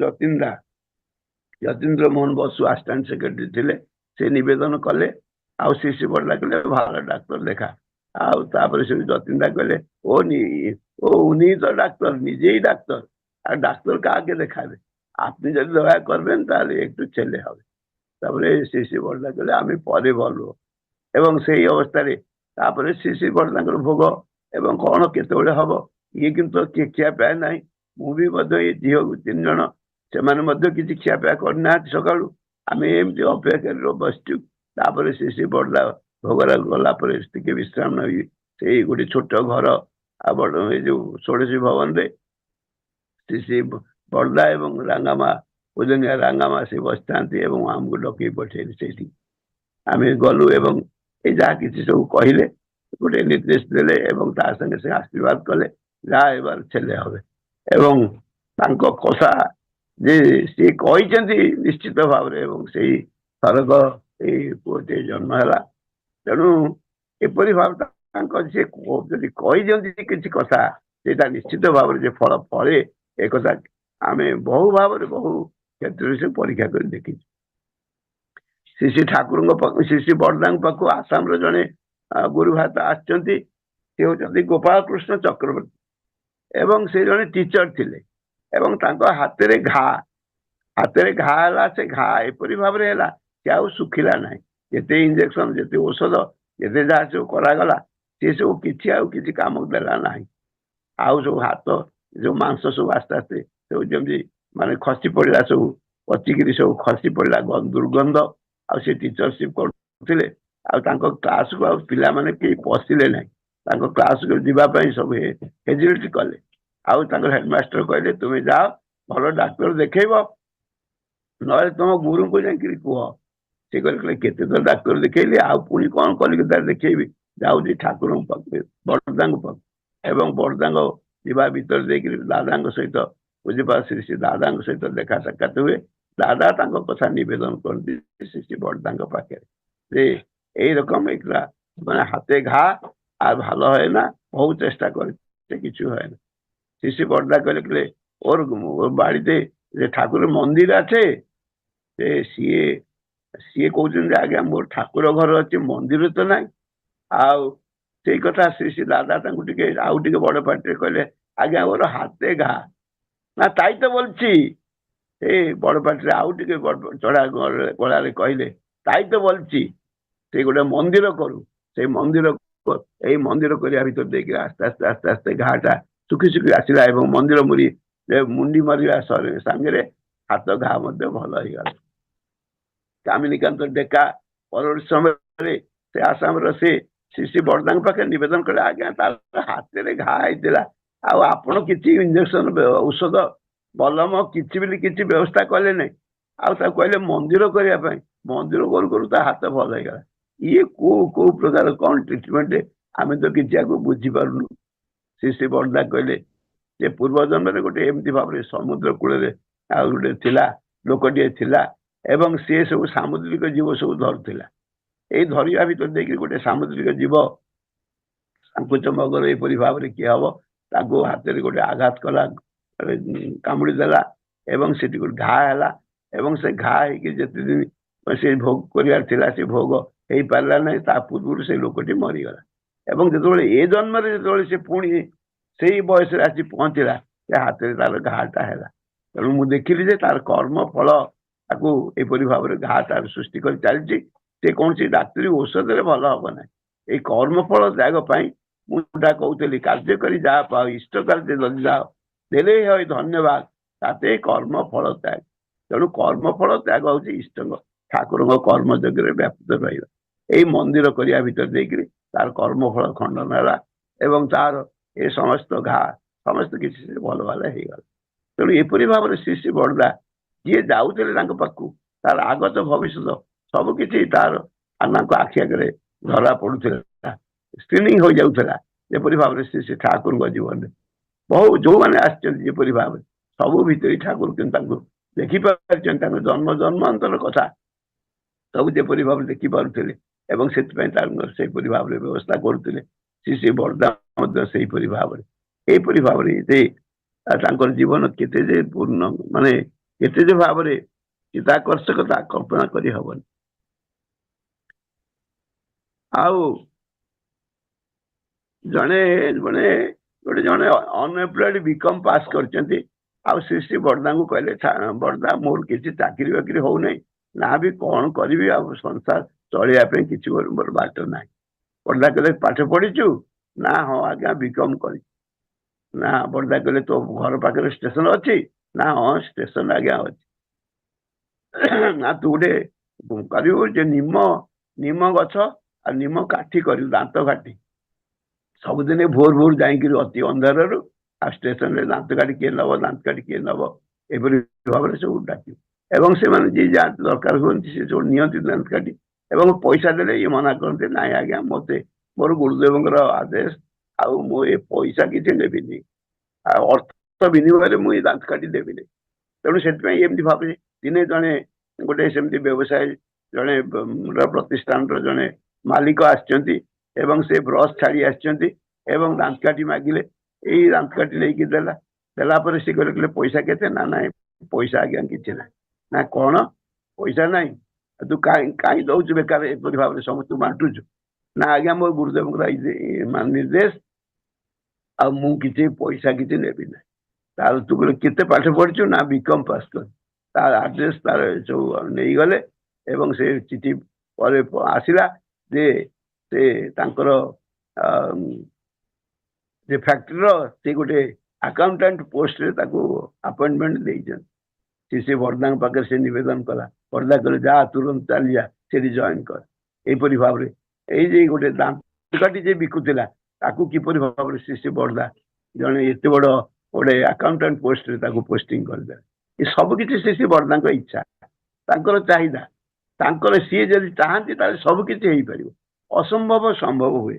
ଯତୀନ୍ଦ୍ର ମୋହନ ବସୁ ଆସିଷ୍ଟାଣ୍ଟ ସେକ୍ରେଟାରୀ ଥିଲେ, ସେ ନିବେଦନ କଲେ। ଆଉ ଶିଶି ବଡଲା କହିଲେ ଭଲ ଡାକ୍ତର ଦେଖା। ଆଉ ତାପରେ ସେ ଯତୀନ୍ଦ୍ରା କହିଲେ ও উনি তো ডাক্তার, নিজেই ডাক্তার, আর ডাক্তার কাকে দেখাবে, আপনি যদি দয়া করবেন তাহলে একটু ছেলে হবে। তারপরে শিশি বড়লা କହିଲେ আমি পরে বলবো। ଏବଂ ସେଇ ଅବସ୍ଥାରେ ତାପରେ ଶିଶି ବଡଲାଙ୍କର ଭୋଗ ଏବଂ କଣ କେତେବେଳେ ହବ ଇଏ କିନ୍ତୁ ଖିଆପିଆ ନାହିଁ। ମୁଁ ବି ମଧ୍ୟ ଏ ଝିଅ 3 ଜଣ ସେମାନେ ମଧ୍ୟ କିଛି ଖିଆପିଆ କରିନାହାନ୍ତି ସକାଳୁ। ଆମେ ଏମିତି ଅପେକ୍ଷାରେ ବସିଛୁ। ତାପରେ ଶିଶି ବଡଲା ଭୋଗରାଗ ଗଲା ପରେ ଟିକେ ବିଶ୍ରାମ ନେଇ ସେଇ ଗୋଟେ ଛୋଟ ଘର ଆଉ ବଡ ଏଇ ଯୋଉ ଷୋଡଶୀ ଭବନରେ ଶିଶି ବଡଲା ଏବଂ ରାଙ୍ଗାମା ପୂଜନୀୟ ରାଙ୍ଗାମା ସେ ବସିଥାନ୍ତି ଏବଂ ଆମକୁ ଡକେଇ ପଠେଇଲେ। ସେଇଠି ଆମେ ଗଲୁ ଏବଂ ଏ ଯାହା କିଛି ସବୁ କହିଲେ, ଗୋଟେ ନିର୍ଦ୍ଦେଶ ଦେଲେ ଏବଂ ତା ସାଙ୍ଗେ ସେ ଆଶୀର୍ବାଦ କଲେ ଯାହା ହେବାର ছেলে হবে। ଏବଂ ତାଙ୍କ କଥା ଯେ ସିଏ କହିଛନ୍ତି ନିଶ୍ଚିତ ଭାବରେ, ଏବଂ ସେଇ ଥରକ ଏଇ ପୁଅଟି ଜନ୍ମ ହେଲା। ତେଣୁ ଏପରି ଭାବରେ ତାଙ୍କ ସେ ଯଦି କହିଛନ୍ତି କିଛି କଥା ସେଇଟା ନିଶ୍ଚିତ ଭାବରେ ଯେ ଫଳ ଫଳେ ଏ କଥା ଆମେ ବହୁ ଭାବରେ ବହୁ କ୍ଷେତ୍ରରେ ସେ ପରୀକ୍ଷା କରି ଦେଖିଛୁ। ଶିଶି ଠାକୁରଙ୍କ ପାଖକୁ ଶିଶି ବଡଲାଙ୍କ ପାଖକୁ ଆସାମର ଜଣେ ଗୁରୁ ଭାତ ଆସିଛନ୍ତି। ସେ ହେଉଛନ୍ତି ଗୋପାଳ କୃଷ୍ଣ ଚକ୍ରବର୍ତ୍ତୀ ଏବଂ ସେ ଜଣେ ଟିଚର ଥିଲେ। ଏବଂ ତାଙ୍କ ହାତରେ ଘା ହେଲା। ସେ ଘା ଏପରି ଭାବରେ ହେଲା ସେ ଆଉ ଶୁଖିଲା ନାହିଁ। ଯେତେ ଇଞ୍ଜେକ୍ସନ, ଯେତେ ଔଷଧ, ଯେତେ ଯାହା ସବୁ କରାଗଲା ସେ ସବୁ କିଛି ଆଉ କିଛି କାମ ଦେଲା ନାହିଁ। ଆଉ ସବୁ ହାତ ଯୋଉ ମାଂସ ସବୁ ଆସ୍ତେ ଆସ୍ତେ ସବୁ ଯେମିତି ମାନେ ଖସି ପଡିଲା, ସବୁ ପଚିକିରି ସବୁ ଖସି ପଡିଲା, ଦୁର୍ଗନ୍ଧ। ଆଉ ସେ ଟିଚରସିପ କରୁଥିଲେ। ଆଉ ତାଙ୍କ କ୍ଲାସକୁ ଆଉ ପିଲାମାନେ କେହି ପଶିଲେ ନାହିଁ। ତାଙ୍କ କ୍ଲାସକୁ ଯିବା ପାଇଁ ସବୁ ହେଜିଟେଟ୍ କଲେ। ଆଉ ତାଙ୍କର ହେଡମାଷ୍ଟର କହିଲେ ତୁମେ ଯାଅ ଭଲ ଡାକ୍ତର ଦେଖେଇବ, ନହେଲେ ତମ ଗୁରୁଙ୍କୁ ଯାଇକିରି କୁହ। ସେ କହିଲେ କେତେ ତ ଡାକ୍ତର ଦେଖେଇଲି, ଆଉ ପୁଣି କଣ କଲିକତାରେ ଦେଖେଇବି, ଯାଉଛି ଠାକୁରଙ୍କ ପାଖରେ ବଡଦାଙ୍କ ପାଖକୁ। ଏବଂ ବଡଦାଙ୍କ ଯିବା ଭିତରେ ଦେଇକିରି ଦାଦାଙ୍କ ସହିତ ବୁଝିପାର ସେ ଦାଦାଙ୍କ ସହିତ ଦେଖା ସାକ୍ଷାତ ହୁଏ। ଦାଦା ତାଙ୍କ କଥା ନିବେଦନ କରନ୍ତି ଶିଶି ବଡଦାଙ୍କ পাখে যে এইরকম একটা মানে হাতে ঘা আর ভালো হয় না, বহু চেষ্টা করে কিছু হয় না। শিশি বড়দা কইলে ওর বাড়িতে যে ঠাকুরের মন্দির আছে ସିଏ ସିଏ କହୁଛନ୍ତି ଆଜ୍ଞା ମୋର ଠାକୁର ଘର ଅଛି, ମନ୍ଦିର ତ ନାହିଁ। ଆଉ ସେଇ କଥା ଶ୍ରୀ ଦାଦା ତାଙ୍କୁ ଟିକେ ଆଉ ଟିକେ ବଡ ପାଟିରେ କହିଲେ ଆଜ୍ଞା ମୋର ହାତେ ଘା ନା, ତାই তো বলছি। ଏ ବଡ ପାଟିରେ ଆଉ ଟିକେ ଚଢା ଗଳାରେ କହିଲେ ତାই তো বলছি ସେ ଗୋଟେ ମନ୍ଦିର କରୁ। ସେଇ ମନ୍ଦିର ଏଇ ମନ୍ଦିର କରିବା ଭିତରେ ଦେଇକି ଆସ୍ତେ ଆସ୍ତେ ଆସ୍ତେ ଆସ୍ତେ ଘା ଟା ଶୁଖି ଶୁଖି ଆସିଲା ଏବଂ ମନ୍ଦିର ମୁଣ୍ଡି ମରିବା ସାଙ୍ଗରେ ହାତ ଘା ମଧ୍ୟ ଭଲ ହେଇଗଲା। କାମିନୀକାନ୍ତ ଡେକା ପରବର୍ତ୍ତୀ ସମୟରେ ସେ ଆସାମର ସେ ଶିଶି ବଡଦାଙ୍କ ପାଖରେ ନିବେଦନ କଲେ ଆଜ୍ଞା ତାର ହାତରେ ଘା ହେଇଥିଲା, ଆଉ ଆପଣ କିଛି ଇଞ୍ଜେକ୍ସନ ଔଷଧ ବଲମ କିଛି ବୋଲି କିଛି ବ୍ୟବସ୍ଥା କଲେ ନାହିଁ। ଆଉ ତାକୁ କହିଲେ ମନ୍ଦିର କରିବା ପାଇଁ, ମନ୍ଦିର କରୁ କରୁ ତା ହାତ ଭଲ ହେଇଗଲା। ଇଏ କୋଉ କୋଉ ପ୍ରକାର କଣ ଟ୍ରିଟମେଣ୍ଟ ଆମେ ତ କିଛି ଆକୁ ବୁଝିପାରୁନୁ। ଶ୍ରୀ ବଡଦା କହିଲେ ଯେ ପୂର୍ବ ଜନ୍ମରେ ଗୋଟେ ଏମିତି ଭାବରେ ସମୁଦ୍ର କୂଳରେ ଆଉ ଗୋଟେ ଥିଲା ଲୋକଟିଏ ଥିଲା ଏବଂ ସିଏ ସବୁ ସାମୁଦ୍ରିକ ଜୀବ ସବୁ ଧରୁଥିଲା। ଏଇ ଧରିବା ଭିତରେ ଦେଇକି ଗୋଟେ ସାମୁଦ୍ରିକ ଜୀବ ସାଙ୍କୁଚ ମଗର ଏପରି ଭାବରେ କିଏ ହବ ତାକୁ ହାତରେ ଗୋଟେ ଆଘାତ କଲା, କାମୁଡି ଦେଲା ଏବଂ ସେଠି ଗୋଟେ ଘା ହେଲା। ଏବଂ ସେ ଘା ହେଇକି ଯେତେ ଦିନ ସେ ଭୋଗ କରିବାର ଥିଲା ସେ ଭୋଗ ହେଇପାରିଲା ନାହିଁ। ତା ପୂର୍ବରୁ ସେ ଲୋକଟି ମରିଗଲା। ଏବଂ ଯେତେବେଳେ ଏ ଜନ୍ମରେ ଯେତେବେଳେ ସେ ପୁଣି ସେଇ ବୟସରେ ଆସି ପହଞ୍ଚିଲା ସେ ହାତରେ ତାର ଘାଟା ହେଲା। ତେଣୁ ମୁଁ ଦେଖିଲି ଯେ ତାର କର୍ମ ଫଳ ତାକୁ ଏପରି ଭାବରେ ଘା ତାର ସୃଷ୍ଟି କରି ଚାଲିଛି। ସେ କୌଣସି ଡାକ୍ତରୀ ଔଷଧରେ ଭଲ ହବ ନାହିଁ। ଏଇ କର୍ମଫଳ ତ୍ୟାଗ ପାଇଁ ମୁଁ ଯାହା କହୁଥିଲି କାର୍ଯ୍ୟ କରି ଯାହା ପାଅ ଇଷ୍ଟ କାର୍ଯ୍ୟ ଯଦି ଯାଅ ଦେଲେ হয় ଧନ୍ୟବାଦ ତାତେ କର୍ମଫଳ ତ୍ୟାଗ। ତେଣୁ କର୍ମଫଳ ତ୍ୟାଗ ହଉଛି ଇଷ୍ଟଙ୍କ ଠାକୁରଙ୍କ କର୍ମ ଯୋଗରେ ବ୍ୟାପୃତ ରହିବା। ଏଇ ମନ୍ଦିର କରିବା ଭିତରେ ଦେଇକିରି ତାର କର୍ମଫଳ ଖଣ୍ଡନ ହେଲା ଏବଂ ତାର ଏ ସମସ୍ତ ଘା ସମସ୍ତ କିଛି ଭଲ ଭଲ ହେଇଗଲା। ତେଣୁ ଏପରି ଭାବରେ ଶ୍ରୀ ବଡଦା ଯିଏ ଯାଉଥିଲେ ତାଙ୍କ ପାଖକୁ ତାର ଆଗତ ଭବିଷ୍ୟତ ସବୁ କିଛି ତାର ତାଙ୍କ ଆଖି ଆଗରେ ଧରା ପଡୁଥିଲା, ସ୍କ୍ରିନିଂ ହୋଇଯାଉଥିଲା। ଯେପରି ଭାବରେ ଶ୍ରୀ ଠାକୁରଙ୍କ ଜୀବନରେ ବହୁ ଯୋଉମାନେ ଆସିଛନ୍ତି ଯେପରି ଭାବରେ ସବୁ ଭିତରେ ଠାକୁର କିନ୍ତୁ ତାଙ୍କୁ ଦେଖିପାରିଛନ୍ତି। ତାଙ୍କ ଜନ୍ମ ଜନ୍ମାନ୍ତର କଥା ସବୁ ଯେପରି ଭାବରେ ଦେଖିପାରୁଥିଲେ ଏବଂ ସେଥିପାଇଁ ତାଙ୍କର ସେହିପରି ଭାବରେ ବ୍ୟବସ୍ଥା କରୁଥିଲେ। ଶ୍ରୀ ବଡଦା ମଧ୍ୟ ସେହିପରି ଭାବରେ ଏହିପରି ଭାବରେ ଯେ ତାଙ୍କର ଜୀବନ କେତେ ଯେ ପୂର୍ଣ୍ଣ ମାନେ କେତେ ଯେ ଭାବରେ ଚିତାକର୍ଷକ ତା କଳ୍ପନା କରି ହବନି। ଆଉ ଜଣେ ମାନେ ଗୋଟେ ଜଣେ ଅନଏମ୍ପ୍ଲଏଡ ବିକମ୍ ପାସ୍ କରିଛନ୍ତି। ଆଉ ଶ୍ରୀ ବଡଦାଙ୍କୁ କହିଲେ ବଡଦା ମୋର କିଛି ଚାକିରି ବାକିରି ହଉନାହିଁ, ନା ବି କଣ କରିବି, ଆଉ ସଂସାର ଚଳିବା ପାଇଁ କିଛି ମୋର ବାଟ ନାହିଁ। ବଡଦା କହିଲେ ପାଠ ପଢିଛୁ? ନା ହଁ ଆଜ୍ଞା ବିକମ୍ କରି। ନା ବଡଦା କହିଲେ ତୋ ଘର ପାଖରେ ଷ୍ଟେସନ ଅଛି? ନା ହଁ ଷ୍ଟେସନ ଆଜ୍ଞା ଅଛି। ନା ତୁ ଗୋଟେ କରିବୁ ଯେ ନିମ ଗଛ ଆଉ ନିମ କାଠି କରିବୁ, ଦାନ୍ତ କାଠି। ସବୁଦିନେ ଭୋର ଭୋର ଯାଇକିରି ଅତି ଅନ୍ଧାରରୁ ଆଉ ଷ୍ଟେସନରେ ଦାନ୍ତ କାଠି କିଏ ନବ, ଦାନ୍ତ କାଠି କିଏ ନବ, ଏପରି ଭାବରେ ସବୁ ଡାକିବୁ। ଏବଂ ସେମାନେ ଯିଏ ଯାହା ଦରକାର ହୁଅନ୍ତି ସେ ସବୁ ନିଅନ୍ତି ଦାନ୍ତ କାଠି ଏବଂ ପଇସା ଦେଲେ ଇଏ ମନା କରନ୍ତି, ନାଇଁ ଆଜ୍ଞା ମତେ ମୋର ଗୁରୁଦେବଙ୍କର ଆଦେଶ, ଆଉ ମୁଁ ଏ ପଇସା କିଛି ନେବିନି, ଆଉ ଅର୍ଥ ବିନିମୟରେ ମୁଁ ଏ ଦାନ୍ତ କାଠି ଦେବିନି। ତେଣୁ ସେଥିପାଇଁ ଏମିତି ଭାବେ ଦିନେ ଜଣେ ଗୋଟେ ସେମିତି ବ୍ୟବସାୟୀ ଜଣେ ପ୍ରତିଷ୍ଠାନର ଜଣେ ମାଲିକ ଆସିଛନ୍ତି ଏବଂ ସେ ବ୍ରଶ ଛାଡି ଆସିଛନ୍ତି ଏବଂ ଦାନ୍ତକାଠି ମାଗିଲେ। ଏଇ ଦାନ୍ତକାଠି ନେଇକି ଦେଲା ପରେ ସେ କହିଲେ ପଇସା କେତେ? ନା ନାଇଁ ପଇସା ଆଜ୍ଞା କିଛି ନାହିଁ। ନା କଣ ପଇସା ନାହିଁ? ତୁ କାହିଁ ଦଉଛୁ ବେକାର ଏପରି ଭାବରେ ସମସ୍ତଙ୍କୁ ବାଣ୍ଟୁଛୁ? ନା ଆଜ୍ଞା ମୋ ଗୁରୁଦେବଙ୍କର ନିର୍ଦ୍ଦେଶ, ଆଉ ମୁଁ କିଛି ପଇସା କିଛି ନେବି ନାହିଁ। ତାହେଲେ ତୁ କହିଲେ କେତେ ପାଠ ପଢିଛୁ? ନା ବିକମ୍ ପାସ୍ କରି। ତାର ଆଡ୍ରେସ ତାର ସବୁ ନେଇଗଲେ ଏବଂ ସେ ଚିଠି ପରେ ଆସିଲା ଯେ ସେ ତାଙ୍କର ଯେ ଫ୍ୟାକ୍ଟ୍ରିର ସେ ଗୋଟେ ଆକାଉଣ୍ଟାଣ୍ଟ ପୋଷ୍ଟରେ ତାକୁ ଆପଏଣ୍ଟମେଣ୍ଟ ଦେଇଛନ୍ତି। ସେ ବଡଦାଙ୍କ ପାଖରେ ସେ ନିବେଦନ କଲା। ବଡଦା କହିଲେ ଯା ତୁରନ୍ତ ଚାଲିଯା ସେଠି ଜଏନ କର। ଏହିପରି ଭାବରେ ଏଇ ଯେ ଗୋଟେ ଦାନ୍ତକାଠି ଯେ ବିକୁଥିଲା ତାକୁ କିପରି ଭାବରେ ସେ ବଡଦା ଜଣେ ଏତେ ବଡ ଗୋଟେ ଆକାଉଣ୍ଟାଣ୍ଟ ପୋଷ୍ଟରେ ତାକୁ ପୋଷ୍ଟିଂ କରିଦେଲେ। ଏ ସବୁ କିଛି ସେ ବଡଦାଙ୍କ ଇଚ୍ଛା, ତାଙ୍କର ଚାହିଦା, ତାଙ୍କର ସିଏ ଯଦି ଚାହାନ୍ତି ତାହେଲେ ସବୁ କିଛି ହେଇପାରିବ। ଅସମ୍ଭବ ସମ୍ଭବ ହୁଏ।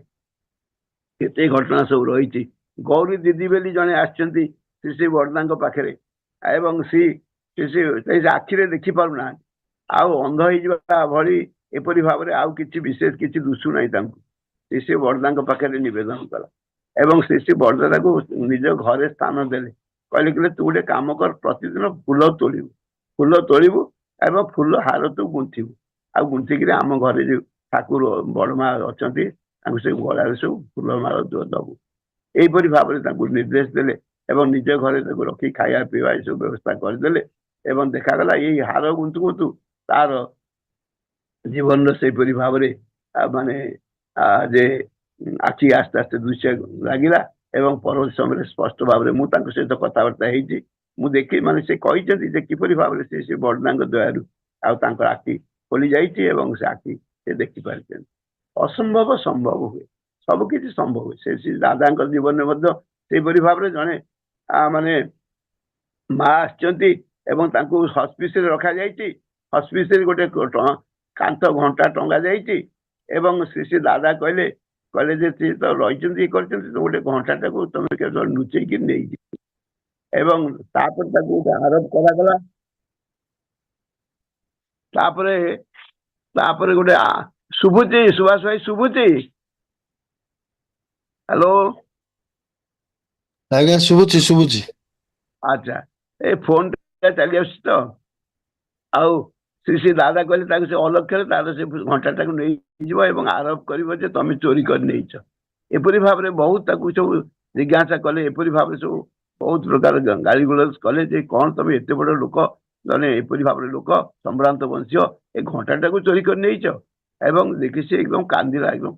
କେତେ ଘଟଣା ସବୁ ରହିଛି। ଗୌରୀ ଦିଦି ବୋଲି ଜଣେ ଆସିଛନ୍ତି ଶ୍ରୀ ବଡଦାଙ୍କ ପାଖରେ ଏବଂ ସେ ଆଖିରେ ଦେଖି ପାରୁନାହାନ୍ତି, ଆଉ ଅନ୍ଧ ହେଇଯିବା ଭଳି ଏପରି ଭାବରେ ଆଉ କିଛି ବିଶେଷ କିଛି ଦୁଶୁନାହିଁ ତାଙ୍କୁ। ଶ୍ରୀ ବଡଦାଙ୍କ ପାଖରେ ନିବେଦନ କଲା ଏବଂ ଶ୍ରୀ ବଡଦା ତାକୁ ନିଜ ଘରେ ସ୍ଥାନ ଦେଲେ। କହିଲେ ତୁ ଗୋଟେ କାମ କର, ପ୍ରତିଦିନ ଫୁଲ ତୋଳିବୁ ଏବଂ ଫୁଲ ହାର ତୁ ଗୁନ୍ଥିବୁ, ଆଉ ଗୁନ୍ଥିକିରି ଆମ ଘରେ ଯୋଉ ଠାକୁର ବଡମା ଅଛନ୍ତି ତାଙ୍କୁ ସେ ଗଳାରେ ସବୁ ଫୁଲମାଳ ଦବୁ। ଏହିପରି ଭାବରେ ତାଙ୍କୁ ନିର୍ଦ୍ଦେଶ ଦେଲେ ଏବଂ ନିଜ ଘରେ ତାକୁ ରଖି ଖାଇବା ପିଇବା ଏସବୁ ବ୍ୟବସ୍ଥା କରିଦେଲେ ଏବଂ ଦେଖାଗଲା ଏଇ ହାର ଗୁନ୍ଥୁ ଗୁନ୍ଥୁ ତାର ଜୀବନର ସେହିପରି ଭାବରେ ମାନେ ଯେ ଆଖି ଆସ୍ତେ ଆସ୍ତେ ଦୃଶ୍ୟ ଲାଗିଲା ଏବଂ ପରବର୍ତ୍ତୀ ସମୟରେ ସ୍ପଷ୍ଟ ଭାବରେ ମୁଁ ତାଙ୍କ ସହିତ କଥାବାର୍ତ୍ତା ହେଇଛି। ମୁଁ ଦେଖି ମାନେ ସେ କହିଛନ୍ତି ଯେ କିପରି ଭାବରେ ସେ ବଡଦାଙ୍କ ଦୟାରୁ ଆଉ ତାଙ୍କର ଆଖି ଖୋଲି ଯାଇଛି ଏବଂ ସେ ଆଖି ସେ ଦେଖିପାରିଛନ୍ତି। ଅସମ୍ଭବ ସମ୍ଭବ ହୁଏ, ସବୁ କିଛି ସମ୍ଭବ ହୁଏ। ସେ ଦାଦାଙ୍କ ଜୀବନରେ ମଧ୍ୟ ସେହିପରି ଭାବରେ ଜଣେ ମାନେ ମା ଆସିଛନ୍ତି ଏବଂ ତାଙ୍କୁ ହସ୍ପିସରେ ରଖାଯାଇଛି। ହସ୍ପିସରେ ଗୋଟେ କାନ୍ଥ ଘଣ୍ଟା ଟଙ୍ଗା ଯାଇଛି ଏବଂ ଶ୍ରୀ ଦାଦା କହିଲେ ଯେ ସିଏ ତ ରହିଛନ୍ତି କରିଛନ୍ତି ତ ଗୋଟେ ଘଣ୍ଟାଟାକୁ ତମେ କେବଳ ଲୁଚେଇକି ନେଇଯିବ ଏବଂ ତାପରେ ତାକୁ ଗୋଟେ ଆରୋପ କରାଗଲା। ତାପରେ ତାପରେ ଗୋଟେ ଶୁଭୁଛି ସୁଭାଷ ଭାଇ, ଶୁଭୁଛି? ହ୍ୟାଲୋ। ଆଜ୍ଞା ଶୁଭୁଛି ଶୁଭୁଛି। ଆଚ୍ଛା, ଏ ଫୋନ ଚାଲି ଆସୁଛି ତ। ଆଉ ଶ୍ରୀ ଦାଦା କହିଲେ ତାକୁ ସେ ଅଲକ୍ଷରେ ତାର ସେ ଘଣ୍ଟାଟାକୁ ନେଇଯିବ ଏବଂ ଆରୋପ କରିବ ଯେ ତମେ ଚୋରି କରି ନେଇଛ। ଏପରି ଭାବରେ ବହୁତ ତାକୁ ସବୁ ଜିଜ୍ଞାସା କଲେ। ଏପରି ଭାବରେ ସବୁ ବହୁତ ପ୍ରକାର ଗାଳି ଗୁଲଜ କଲେ ଯେ କଣ ତମେ ଏତେ ବଡ ଲୋକ, ଜଣେ ଏପରି ଭାବରେ ଲୋକ ସମ୍ଭ୍ରାନ୍ତ ବଂଶୀୟ ଏ ଘଣ୍ଟାଟାକୁ ଚୋରି କରି ନେଇଛ। ଏବଂ ଦେଖି ସେ ଏକଦମ କାନ୍ଦିଲା, ଏକଦମ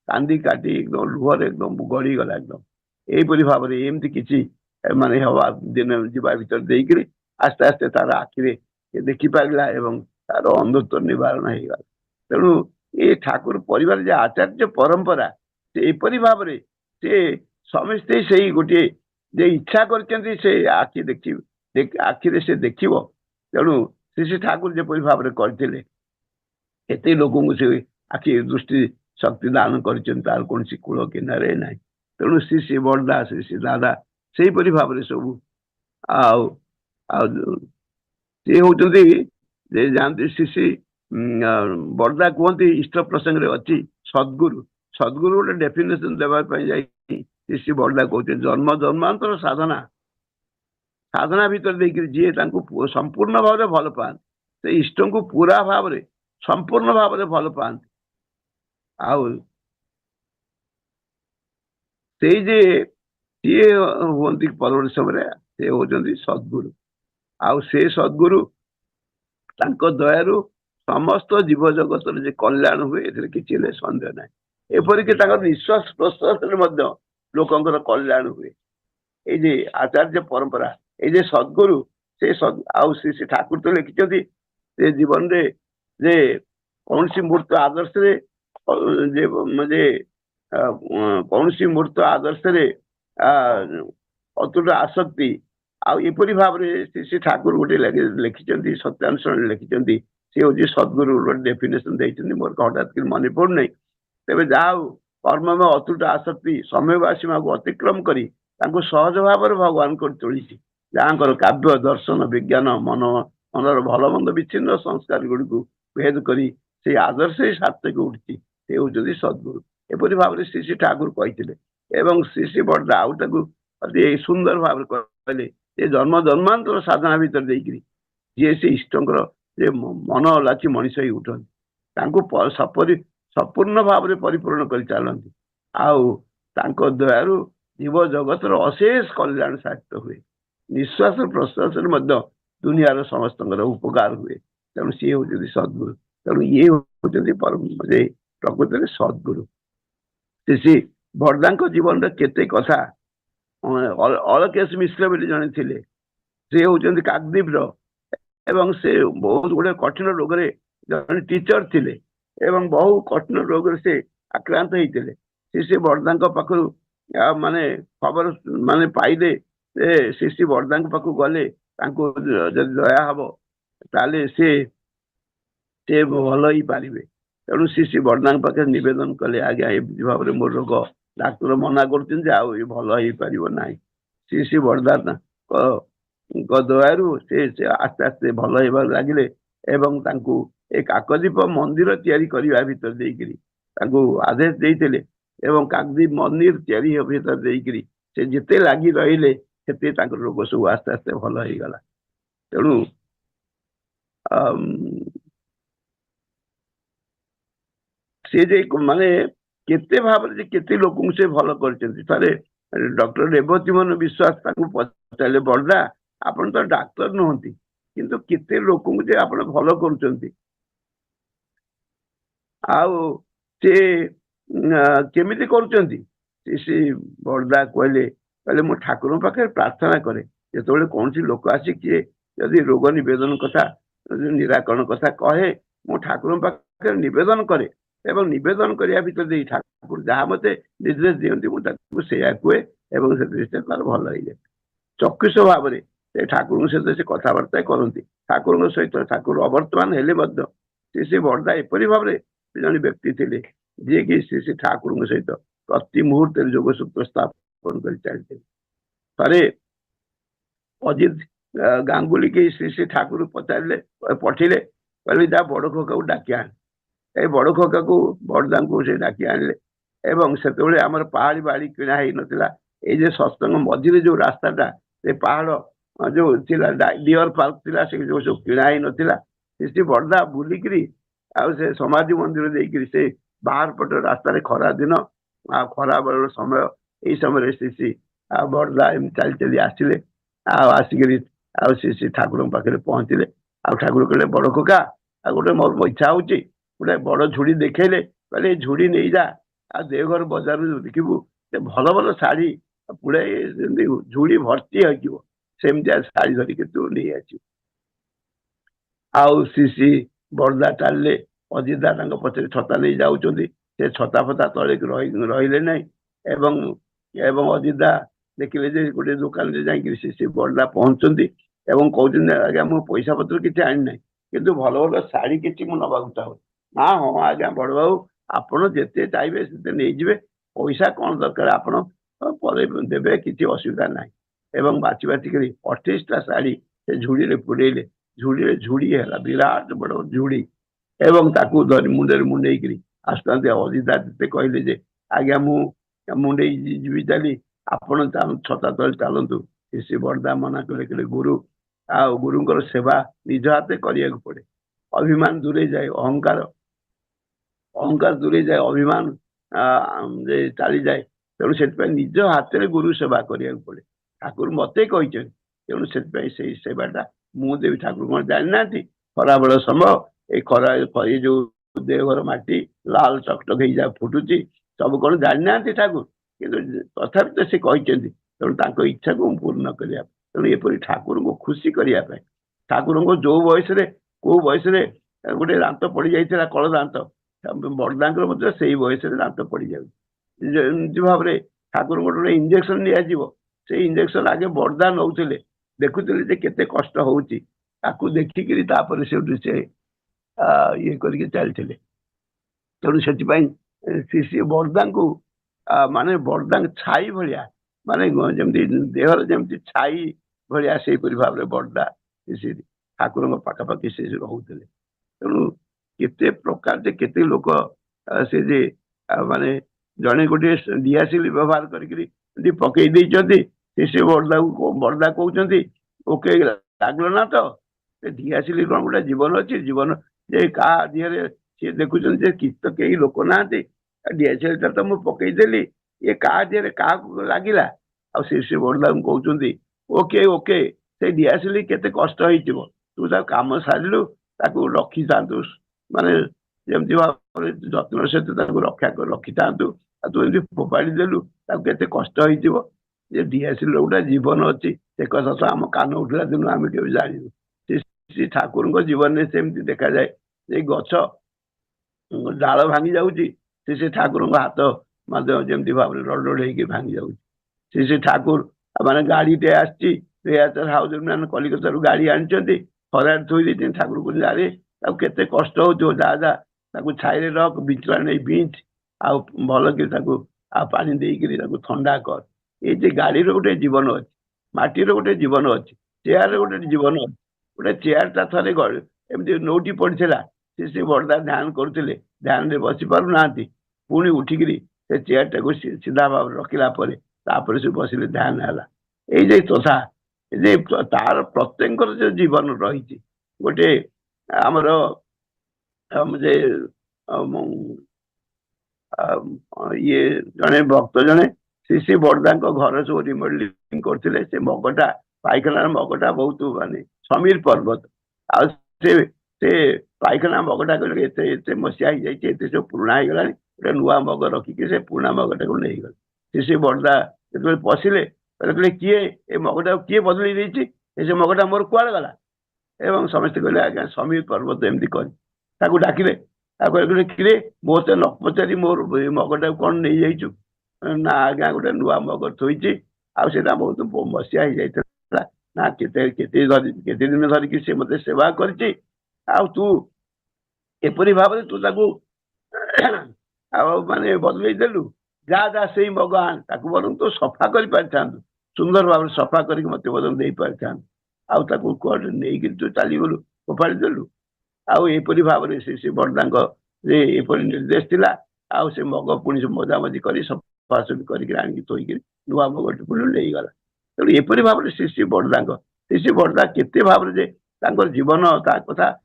କାନ୍ଦି କାଟି ଏକଦମ ଲୁହରେ ଏକଦମ ଗଡିଗଲା ଏକଦମ। ଏହିପରି ଭାବରେ ଏମିତି କିଛି ମାନେ ହବା ଦିନ ଯିବା ଭିତରେ ଦେଇକିରି ଆସ୍ତେ ଆସ୍ତେ ତାର ଆଖିରେ ସେ ଦେଖିପାରିଲା ଏବଂ ତାର ଅନ୍ଧତ୍ୱ ନିବାରଣ ହେଇଗଲା। ତେଣୁ ଏ ଠାକୁର ପରିବାର ଯେ ଆଚାର୍ଯ୍ୟ ପରମ୍ପରା, ସେ ଏପରି ଭାବରେ ସେ ସମସ୍ତେ ସେଇ ଗୋଟିଏ ଯେ ଇଚ୍ଛା କରିଛନ୍ତି ସେ ଆଖିରେ ସେ ଦେଖିବ। ତେଣୁ ଶ୍ରୀ ଠାକୁର ଯେପରି ଭାବରେ କରିଥିଲେ ଏତେ ଲୋକଙ୍କୁ ସେ ଆଖି ଦୃଷ୍ଟି ଶକ୍ତି ଦାନ କରିଛନ୍ତି, ତାର କୌଣସି କୂଳ କିନାରେ ନାହିଁ। ତେଣୁ ଶ୍ରୀ ବଡଦା ଶ୍ରୀ ଦାଦା ସେଇପରି ଭାବରେ ସବୁ ଆଉ ଆଉ ସିଏ ହଉଛନ୍ତି ଯେ ଯାଆନ୍ତି ଶ୍ରୀ ବଡଦା କୁହନ୍ତି ଇଷ୍ଟ ପ୍ରସଙ୍ଗରେ ଅଛି ସଦ୍ଗୁରୁ। ସଦ୍ଗୁରୁ ଗୋଟେ ଡେଫିନେସନ ଦେବା ପାଇଁ ଯାଇ ଶ୍ରୀ ବଡଦା କହୁଛନ୍ତି ଜନ୍ମ ଜନ୍ମାନ୍ତର ସାଧନା ସାଧନା ଭିତରେ ଦେଇକରି ଯିଏ ତାଙ୍କୁ ସମ୍ପୂର୍ଣ୍ଣ ଭାବରେ ଭଲ ପାଆନ୍ତି, ସେ ଇଷ୍ଟଙ୍କୁ ପୁରା ଭାବରେ ସମ୍ପୂର୍ଣ୍ଣ ଭାବରେ ଭଲ ପାଆନ୍ତି। ଆଉ ସେଇ ଯେ ସିଏ ହୁଅନ୍ତି ପରବର୍ତ୍ତୀ ସମୟରେ ସେ ହଉଛନ୍ତି ସଦ୍ଗୁରୁ। ଆଉ ସେ ସଦ୍ଗୁରୁ ତାଙ୍କ ଦୟାରୁ ସମସ୍ତ ଜୀବ ଜଗତର ଯେ କଲ୍ୟାଣ ହୁଏ ଏଥିରେ କିଛି ହେଲେ ସନ୍ଦେହ ନାହିଁ। ଏପରିକି ତାଙ୍କର ନିଶ୍ୱାସ ପ୍ରଶ୍ୱାସରେ ମଧ୍ୟ ଲୋକଙ୍କର କଲ୍ୟାଣ ହୁଏ। ଏଇ ଯେ ଆଚାର୍ଯ୍ୟ ପରମ୍ପରା, ଏଇ ଯେ ସଦ୍ଗୁରୁ, ସେ ଆଉ ଶ୍ରୀ ଠାକୁର ତ ଲେଖିଛନ୍ତି ସେ ଜୀବନରେ ଯେ କୌଣସି ମୁହୂର୍ତ୍ତ ଆଦର୍ଶରେ ଯେ କୌଣସି ମୁହୂର୍ତ୍ତ ଆଦର୍ଶରେ ଅତୁଟ ଆସକ୍ତି, ଆଉ ଏପରି ଭାବରେ ଶ୍ରୀ ଠାକୁର ଗୋଟେ ଲେଖିଛନ୍ତି, ସତ୍ୟାନୁସରଣରେ ଲେଖିଛନ୍ତି। ସେ ହଉଛି ସଦ୍ଗୁରୁ ଗୋଟେ ଡେଫିନେସନ ଦେଇଛନ୍ତି, ମୋର ହଠାତ୍ କି ମନେ ପଡୁନାହିଁ। ତେବେ ଯାହା ହଉ କର୍ମମୟ ଅତୁଟ ଆସକ୍ତି ସମୟ ବା ସୀମାକୁ ଅତିକ୍ରମ କରି ତାଙ୍କୁ ସହଜ ଭାବରେ ଭଗବାନ କରି ତୋଳିଛି। ଯାହାଙ୍କର କାବ୍ୟ ଦର୍ଶନ ବିଜ୍ଞାନ ମନର ଭଲ ମନ୍ଦ ବିଚ୍ଛିନ୍ନ ସଂସ୍କାର ଗୁଡ଼ିକୁ ଭେଦ କରି ସେଇ ଆଦର୍ଶ ସାର୍ଥକ ଉଠିଛି, ସେ ହଉଛନ୍ତି ସଦ୍ଗୁରୁ। ଏପରି ଭାବରେ ଶ୍ରୀ ଶ୍ରୀ ଠାକୁର କହିଥିଲେ। ଏବଂ ଶ୍ରୀ ଶ୍ରୀ ବଡ଼ଦା ଆଉ ତାକୁ ଅତି ସୁନ୍ଦର ଭାବରେ କହିଲେ ଯେ ଜନ୍ମ ଜନ୍ମାନ୍ତର ସାଧନା ଭିତରେ ଦେଇକିରି ଯିଏ ସେ ଇଷ୍ଟଙ୍କର ଯେ ମନ ଲାଚି ମଣିଷ ହେଇ ଉଠନ୍ତି, ତାଙ୍କୁ ସମ୍ପୂର୍ଣ୍ଣ ଭାବରେ ପରିପୂରଣ କରି ଚାଲନ୍ତି। ଆଉ ତାଙ୍କ ଦୟାରୁ ଜୀବ ଜଗତର ଅଶେଷ କଲ୍ୟାଣ ସାଧିତ ହୁଏ। ନିଶ୍ୱାସ ପ୍ରଶ୍ୱାସରେ ମଧ୍ୟ ଦୁନିଆର ସମସ୍ତଙ୍କର ଉପକାର ହୁଏ। ତେଣୁ ସିଏ ହଉଛନ୍ତି ସଦ୍ଗୁରୁ। ତେଣୁ ଇଏ ହଉଛନ୍ତି ପ୍ରକୃତରେ ସଦ୍ଗୁରୁ। ଶ୍ରୀ ବଡ଼ଦାଙ୍କ ଜୀବନରେ କେତେ କଥା, ଅଳକେଶ ମିଶ୍ର ବୋଲି ଜଣେ ଥିଲେ, ସେ ହଉଛନ୍ତି କାକଦ୍ୱୀପର, ଏବଂ ସେ ବହୁତ ଗୁଡେ କଠିନ ରୋଗରେ ଜଣେ ଟିଚର ଥିଲେ ଏବଂ ବହୁ କଠିନ ରୋଗରେ ସେ ଆକ୍ରାନ୍ତ ହେଇଥିଲେ। ସେ ବଡ଼ଦାଙ୍କ ପାଖରୁ ମାନେ ଖବର ମାନେ ପାଇଲେ ଯେ ଶ୍ରୀ ବଡ଼ଦାଙ୍କ ପାଖକୁ ଗଲେ ତାଙ୍କୁ ଯଦି ଦୟା ହବ ତାହେଲେ ସେ ଭଲ ହେଇପାରିବେ। ତେଣୁ ଶ୍ରୀ ବଡ଼ଦାଙ୍କ ପାଖରେ ନିବେଦନ କଲେ, ଆଜ୍ଞା ଏମିତି ଭାବରେ ମୋ ରୋଗ ଡାକ୍ତର ମନା କରୁଛନ୍ତି, ଆଉ ଏ ଭଲ ହେଇପାରିବ ନାହିଁ। ଶ୍ରୀ ବଡ଼ଦାଙ୍କ ଦୟାରୁ ସେ ଆସ୍ତେ ଆସ୍ତେ ଭଲ ହେବାକୁ ଲାଗିଲେ ଏବଂ ତାଙ୍କୁ ଏ କାକଦ୍ୱୀପ ମନ୍ଦିର ତିଆରି କରିବା ଭିତରେ ଦେଇକିରି ତାଙ୍କୁ ଆଦେଶ ଦେଇଥିଲେ। ଏବଂ କାକଦ୍ୱୀପ ମନ୍ଦିର ତିଆରି ଭିତରେ ଦେଇକିରି ସେ ଯେତେ ଲାଗି ରହିଲେ ସେତେ ତାଙ୍କର ରୋଗ ସବୁ ଆସ୍ତେ ଆସ୍ତେ ଭଲ ହେଇଗଲା। ତେଣୁ ସେ ଯେ ମାନେ କେତେ ଭାବରେ ଯେ କେତେ ଲୋକଙ୍କୁ ସେ ଭଲ କରିଛନ୍ତି। ଥରେ ଡକ୍ଟର ରେବତୀ ମୋହନ ବିଶ୍ୱାସ ତାଙ୍କୁ ପଚାରିଲେ, ବଡ଼ଦା ଆପଣ ତ ଡାକ୍ତର ନୁହନ୍ତି କିନ୍ତୁ କେତେ ଲୋକଙ୍କୁ ଯେ ଆପଣ ଭଲ କରୁଛନ୍ତି, ଆଉ ସେ କେମିତି କରୁଛନ୍ତି? ସେ ବଡ଼ଦା କହିଲେ ମୁଁ ଠାକୁରଙ୍କ ପାଖରେ ପ୍ରାର୍ଥନା କରେ। ଯେତେବେଳେ କୌଣସି ଲୋକ ଆସି କିଏ ଯଦି ରୋଗ ନିବେଦନ କଥା ନିରାକରଣ କଥା କହେ, ମୁଁ ଠାକୁରଙ୍କ ପାଖରେ ନିବେଦନ କରେ ଏବଂ ନିବେଦନ କରିବା ଭିତରେ ଦେଇ ଠାକୁର ଯାହା ମତେ ନିର୍ଦ୍ଦେଶ ଦିଅନ୍ତି ମୁଁ ତାକୁ ସେଇଆ କୁହେ ଏବଂ ସେ ତାର ଭଲ ହେଇଯାଏ। ଚକ୍ଷୁଷ ଭାବରେ ସେ ଠାକୁରଙ୍କ ସହିତ ସେ କଥାବାର୍ତ୍ତା କରନ୍ତି। ଠାକୁରଙ୍କ ସହିତ ଠାକୁର ଅବର୍ତ୍ତମାନ ହେଲେ ମଧ୍ୟ ସେ ବଡ଼ଦା ଏପରି ଭାବରେ ଜଣେ ବ୍ୟକ୍ତି ଥିଲେ ଯିଏକି ସେ ଠାକୁରଙ୍କ ସହିତ ପ୍ରତି ମୁହୂର୍ତ୍ତରେ ଯୋଗସୂତ୍ର ସ୍ଥାପନ କରି ଚାଲିଥିଲେ। ଥରେ ଅଜିତ ଗାଙ୍ଗୁଲି କି ଶ୍ରୀ ଠାକୁର ପଚାରିଲେ, ପଠିଲେ, କହିଲେ ଯା ବଡ଼ ଖୋକାକୁ ଡାକି ଆଣ। ଏ ବଡ଼ ଖୋକାକୁ ବଡ଼ଦାଙ୍କୁ ସେ ଡାକି ଆଣିଲେ ଏବଂ ସେତେବେଳେ ଆମର ପାହାଡ଼ି ବାଡ଼ି କିଣା ହେଇନଥିଲା। ଏଇ ଯେ ସତ୍ସଙ୍ଗ ମଝିରେ ଯୋଉ ରାସ୍ତାଟା, ସେ ପାହାଡ଼ ଯୋଉ ଥିଲା ଡିଅର ପାର୍କ ଥିଲା, ସେ ଯୋଉ ସବୁ କିଣା ହେଇନଥିଲା। ଶ୍ରୀ ବଡ଼ଦା ବୁଲିକିରି ଆଉ ସେ ସମାଧି ମନ୍ଦିର ଦେଇକିରି ସେ ବାହାର ପଟ ରାସ୍ତାରେ ଖରା ଦିନ ଆଉ ଖରା ବେଳର ସମୟ, ଏଇ ସମୟରେ ଶ୍ରୀ ବଡ଼ଦା ଏମିତି ଚାଲି ଚାଲି ଆସିଲେ। ଆଉ ଆସିକିରି ଆଉ ଶ୍ରୀ ଠାକୁରଙ୍କ ପାଖରେ ପହଞ୍ଚିଲେ। ଆଉ ଠାକୁର କହିଲେ, ବଡ଼ ଖୋକା ଆଉ ଗୋଟେ ମୋର ଇଚ୍ଛା ହଉଛି, ଗୋଟେ ବଡ଼ ଝୁଡ଼ି ଦେଖେଇଲେ। କହିଲେ ଏଇ ଝୁଡ଼ି ନେଇଯା, ଆଉ ଦେଓଘର ବଜାରରୁ ଦେଖିବୁ ସେ ଭଲ ଭଲ ଶାଢ଼ୀ ପୁଳେ ଯେମିତି ଝୁଡ଼ି ଭର୍ତ୍ତି ହେଇଯିବ, ସେମିତିଆ ଶାଢ଼ୀ ଧରିକି ତୁ ନେଇ ଆସିବୁ। ଆଉ ଶ୍ରୀ ବଡ଼ଦା ଚାଲିଲେ। ଅଜିତା ତାଙ୍କ ପଛରେ ଛତା ନେଇ ଯାଉଛନ୍ତି। ସେ ଛତା ଫତା ତଳେ ରହିଲେ ନାହିଁ ଏବଂ ଏବଂ ଅଜିତା ଦେଖିଲେ ଯେ ଗୋଟେ ଦୋକାନରେ ଯାଇକି ଶ୍ରୀ ବଡ଼ଦା ପହଞ୍ଚୁଛନ୍ତି ଏବଂ କହୁଛନ୍ତି, ଆଜ୍ଞା ମୁଁ ପଇସା ପତ୍ର କିଛି ଆଣିନାହିଁ କିନ୍ତୁ ଭଲ ଭଲ ଶାଢ଼ୀ କିଛି ମୁଁ ନେବାକୁ ଚାହୁଁଛି। ନା ହଁ ଆଜ୍ଞା ବଡ଼ ବାବୁ, ଆପଣ ଯେତେ ଚାହିଁବେ ସେତେ ନେଇଯିବେ, ପଇସା କ'ଣ ଦରକାର ଆପଣ ପରେ ଦେବେ, କିଛି ଅସୁବିଧା ନାହିଁ। ଏବଂ ବାଛି ବାଛି କରି 28ଟା ଶାଢ଼ୀ ସେ ଝୁଡ଼ିରେ ପୁରେଇଲେ। ଝୁଡ଼ିରେ ଝୁଡ଼ି ହେଲା, ବିରାଟ ବଡ଼ ଝୁଡ଼ି ଏବଂ ତାକୁ ଧରି ମୁଣ୍ଡରେ ମୁଣ୍ଡେଇକିରି ଆସୁଥାନ୍ତି। ଅଜିତା ଯେତେ କହିଲେ ଯେ ଆଜ୍ଞା ମୁଁ ମୁଣ୍ଡେଇ ଯିବି ଚାଲି, ଆପଣ ଛତା ତଳେ ଚାଲନ୍ତୁ। श्री बड़दा मना कले गुरु आ गुरुंकर सेवा निज हाथ करिया पड़े अभिमान दूरे जाए अहंकार दूरे जाए अभिमान चली जाए तेणु से निज हाथ में गुरु सेवा करिया पड़े ठाकुर मते कहते तेणु से सेवाटा मुझे ठाकुर जानी ना खरा बेल समय ये खरा ये जो देवघर माटी लाल चकटक हो फुटुची सब कौन जानी ना ठाकुर कि तथापि तो सी कहते तेणु इच्छा को पूर्ण करने तेणु एपरी ठाकुर को खुशी करने ठाकुर को जो बयस कौ बयस गोटे दांत पड़ जाता कल दांत बड़दा से बयस दांत पड़ जाए भाव में ठाकुर गोटे इंजेक्शन दिज्व से इंजेक्शन आगे बड़दा नौले देखुले केते कष्ट होची देखिकी से ये करके चलते तेणु से श्री बड़दा को माने बड़दा छाई भाया माने जमती देहर जमती छाई भाया से भाव में बड़दा से ठाकुर पाखापाखि से रोते तेणु केते प्रकार से केते लोक से जे माने जड़े गोटे दियासिल व्यवहार करके पकई से बड़दा कहते ओके लागल ना तो दियासिल कौन गोटे जीवन अच्छी जीवन जे क्या दिहरे सी देखुं कि तो कई लोक ना दियासिल तो मुझे पकईदेली ये क्या दिहरे क्या लगिला आ श्री बड़दा कहते ओके ओके से दियासिल केते कष्ट हो तू कम सारू रखी था माने जमती भाव जत्न सहित रक्षा कर रखी था तू एमती फोपाड़ी देलु केते कष्ट हो दियासिल गोटे जीवन अच्छी से कथा तो आम कान उठला दिन आम के जानू श्री ठाकुर जीवन में सेमती देखा जाए ये गछ डाल भांगी जाऊँगी से ठाकुर हाथ जमती भाव में रड़ हो भांगी जाऊँगी श्री ठाकुर माने गाड़ी टे हाउस मैंने कलिकता गाड़ी आनी खरार थोड़ी ठाकुर को जाए केते कष्ट हो जा छाई रख बिचरा नहीं बिंच आ भल कि पानी देकर ठंडा कर ये गाड़ी गोटे जीवन अच्छी माटीर गोटे जीवन अच्छी चेयर गोटे जीवन अच्छी गोटे चेयर टा थे एमती नौटी पड़ा से बड़दा ध्यान करुले ध्यान बसी पार ना पुणी उठिकी से चेयर टाक सीधा भाव रखला से बसिले ध्यान है ये तथा तार प्रत्येक जो जीवन रही गोटे आमर ये जड़े भक्त जड़े श्री बड़दा घर सब रिमोडलिंग करते से मगटा पाइखाना मगटा बहुत माने समीर पर्वत आ पाइखाना मगटा कहते मसीहा सब पुराणा हो गला गोटे नुआ मग रखिकी से पुराणा मगटा को नहीं गले श्री बड़दा जो पशिले कहले किए ये मगटा किए बदल से मगटा मोर कुआड़ गला एवं समस्ते कहले आज्ञा समीर पर्वत एमती कर डाकिले कहले किरे मत न पचारि मोर मगटा कौन नहीं जाइचु ना आज्ञा गोटे नुआ मग थोड़ी आटा बहुत मसीहा हो जाता ना केते दिन धरिकी से मत सेवा कर तू एपरी भाव में तू माने बदल देलु जा जा से मग आन बर तो सफा कर सुंदर भाव में सफा करके मत बदल दे पारि आउट नहीं तू चलीगलु फोपाड़ी देलु आईपरी भाव में श्री बड़दा एपरी निर्देश थिला आउ से मग पुणी मजामजी कर सफासफी करके थोक नुआ मग पुणी नहीं गला तेणु एपरी भाव में श्री बड़दा श्री बड़दा केते भाव में जीवन कथा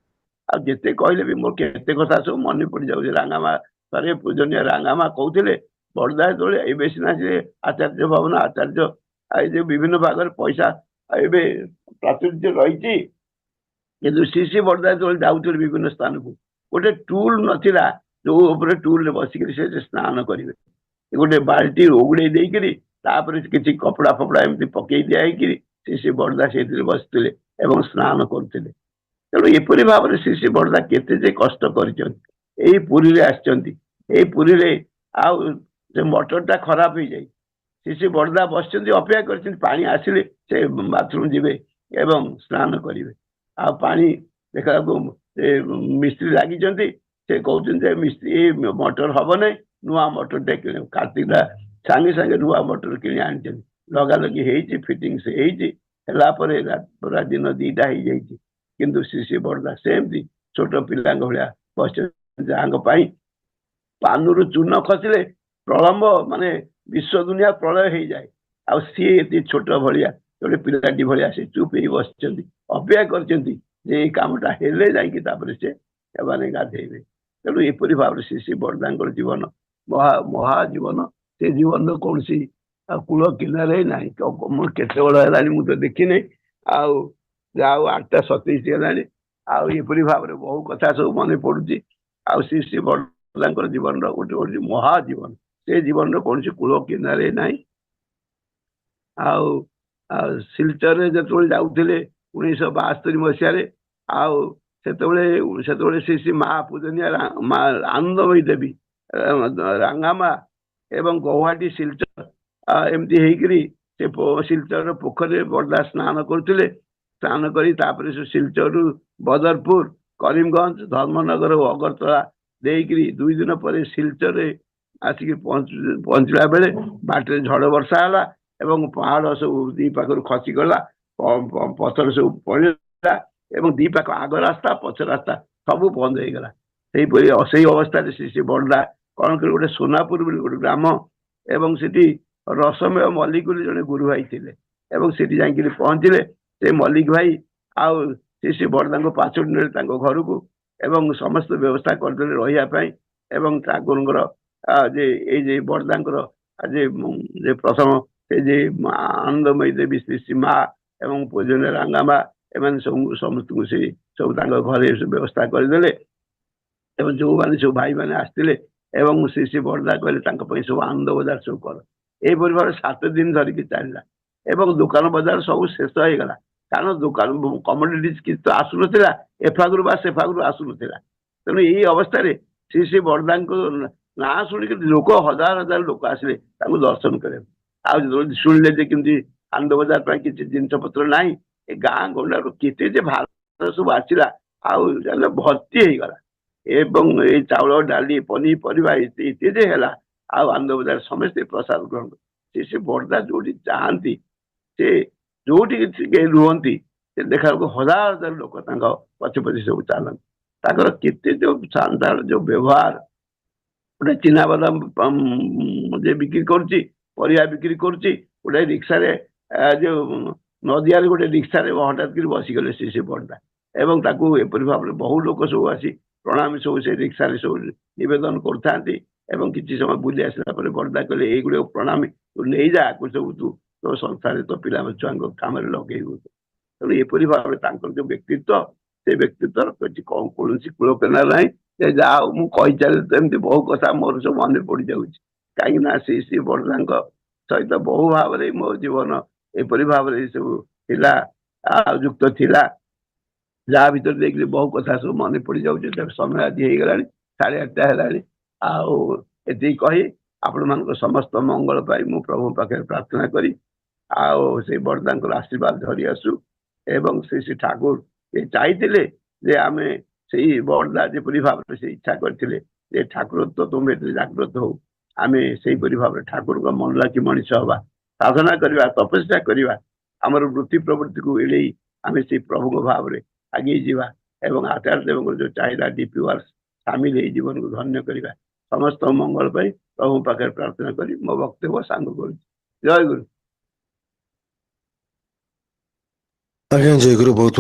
आते कहले भी मोर केते कथा सब मन पड़ जाऊे रांगामा थे पूजनीय रांगामा कहते बड़दा जो सीना से आचार्य भवन आचार्य ये विभिन्न भाग में पैसा एवं प्राचुर्य रही कि श्री बड़दा जो जाऊे विभिन्न स्थान को गोटे टूल नाला जो टूल बसिक स्नान करेंगे गोटे बाल्टी उगड़े देकर किसी कपड़ा फपड़ा एमती पकई दिखाई श्री बड़दा से बसते स्नान करते तेणु एपरी भाव में श्री बड़दा केते कष्ट कर पुरी आसरी मटरटा खराब हो जाए श्री बड़दा बस अपेक्षा कर पानी आसिले से बाथरूम जीवे एवं स्नान करेंगे पानी देखा मिस्त्री लगी से कहते मिस्त्री मटर हम ना नुआ मटरटे कि कार्तिक सांगे सांगे नुआ मटर कि आनी लगा लगी फिटिंग से पूरा दिन दीटा हो जाए किंतु श्री बड़दा सेमती छोट पिला भाया बस जहाँ पानुरु चूर्ण खसिले प्रलम्ब माने विश्व दुनिया प्रलय हो जाए आ सी छोट भाया गोटे पिलाटी भाई आसी चुप ही बस अपेक्षा कर कामटा हेले जाकि से गाधेबे तेणु एपरी भाव श्री श्री बड़दा जीवन महाजीवन से जीवन कौन कूल किनारे ना केत बड़ा मुझे देखी नहीं आउ 8:27 आउपरी भाव में बहु कथा सब मन पड़ुची आ श्री श्री बड़दा जीवन गोटे गोटे महाजीवन से जीवन कौन कूल किनारे ना सिलचर जो जाऊे 1972 मसीह श्री श्री महापूजनीय आनंदमयी देवी रांगामा एवं गौहाटी सिलचर एमती सिलचर पोखरी बड़दा स्नान करते स्नान कर सिलचर बदरपुर करीमगंज धर्मनगर और अगरतला देकरी 2 दिन पर सिलचर आसिक पहुंचला बेले बाटे झड़ वर्षा है एवं पहाड़ सब दी पाखर खसीगला पथर सब पड़ा दी पाख आग रास्ता पछ रास्ता सब बंद हो गला से अवस्था श्री श्री बड़दा कौन कर गोटे सोनापुर गोटे ग्राम एवं से रसमय मल्लिक जड़े गुरु भाई थे से जाकि पहुंचले से मल्लिक भाई आउ श्री श्री बड़दा 5 दिन घर को एवं समस्त व्यवस्था करदे रही ठाकुर जे बड़दा आज प्रथम से आनंदमयी देवी श्री श्री माँ एवं पूजन रांगामा एम समस्त को सब घर व्यवस्था करदे जो मैंने सब भाई मैंने आसते श्री श्री बड़दा कहले सब आनंद बजार सब कर यही भाव 7 दिन धरिकी चलला दुकान बजार सब शेष हो गला कारण दुकान कमोडिटीज किसी तो आसुना एफागुर सेफागुर आसुना तेणु यही अवस्था श्री श्री बड़दा ना शुणिक लोक हजार हजार लोक आसिले दर्शन कर शुणिले कमी आनंद बजार किसी जिनस पत्र ना गाँ गंडा केते भारत सब आसला भर्ती हो गला एवं ये चाउल डाली पनीपरिया इत्यादि है आनंद बजार समस्ते प्रसाद ग्रहण से श्री बड़दा जो चाहती से जो रुहति देखा हजार हजार लोक पचे पचे सब चलती केते जो शानदार जो व्यवहार गोटे चिना बादाम बिक्री करिया बिक्री गोटे रिक्शा जो नदिया गोटे रिक्शा हठात कर बसीगले श्री श्री बड़दा एवं एपरी भाव में बहु लोक सब आसी प्रणामी सब से रिक्शा सब नवेदन कर किसी समय बुली आसला बड़दा कहले ये प्रणामी तू नहीं जा सब तू तो संसार तो पिला छुआ कम लगे तेणु एपरी भाव में जो व्यक्तित्व से व्यक्तित्व कौन कौन कूल किनार ना जा मुझे चलती बहु कथा मोर सब मन पड़ जाऊँ कहीं श्री श्री बड़दा सहित बहु भाव में मो जीवन एपरी भाव में सब युक्त थिला जहाँ भर देख बहु कथा सब मन पड़ जाऊँ समय आज हो गला 8:30 है कही आपण मान समस्त मंगल पाई मु प्रभु पाखे प्रार्थना करी से बड़दा आशीर्वाद धरी आसु एवं श्री श्री ठाकुर ये चाहिए आम से बड़दा जपरी भाव से इच्छा करते ठाकुर तो तुम जागृत हो आम से भाव ठाकुर का मन लाखी मनीष हवा साधना करवा तपस्या करवा आमर वृत्ति प्रवृत्ति को एड़े आम से प्रभु भाव में आगे जावा एवं आचार्य देव जो चाहिए डीपी वर्स सामिल हो जीवन को धन्य करवा समस्त मंगल पाई प्रभु पाखे प्रार्थना करी मो वक्तव्य सांग कर जय गुरु। आज्ञा जय गुरु बहुत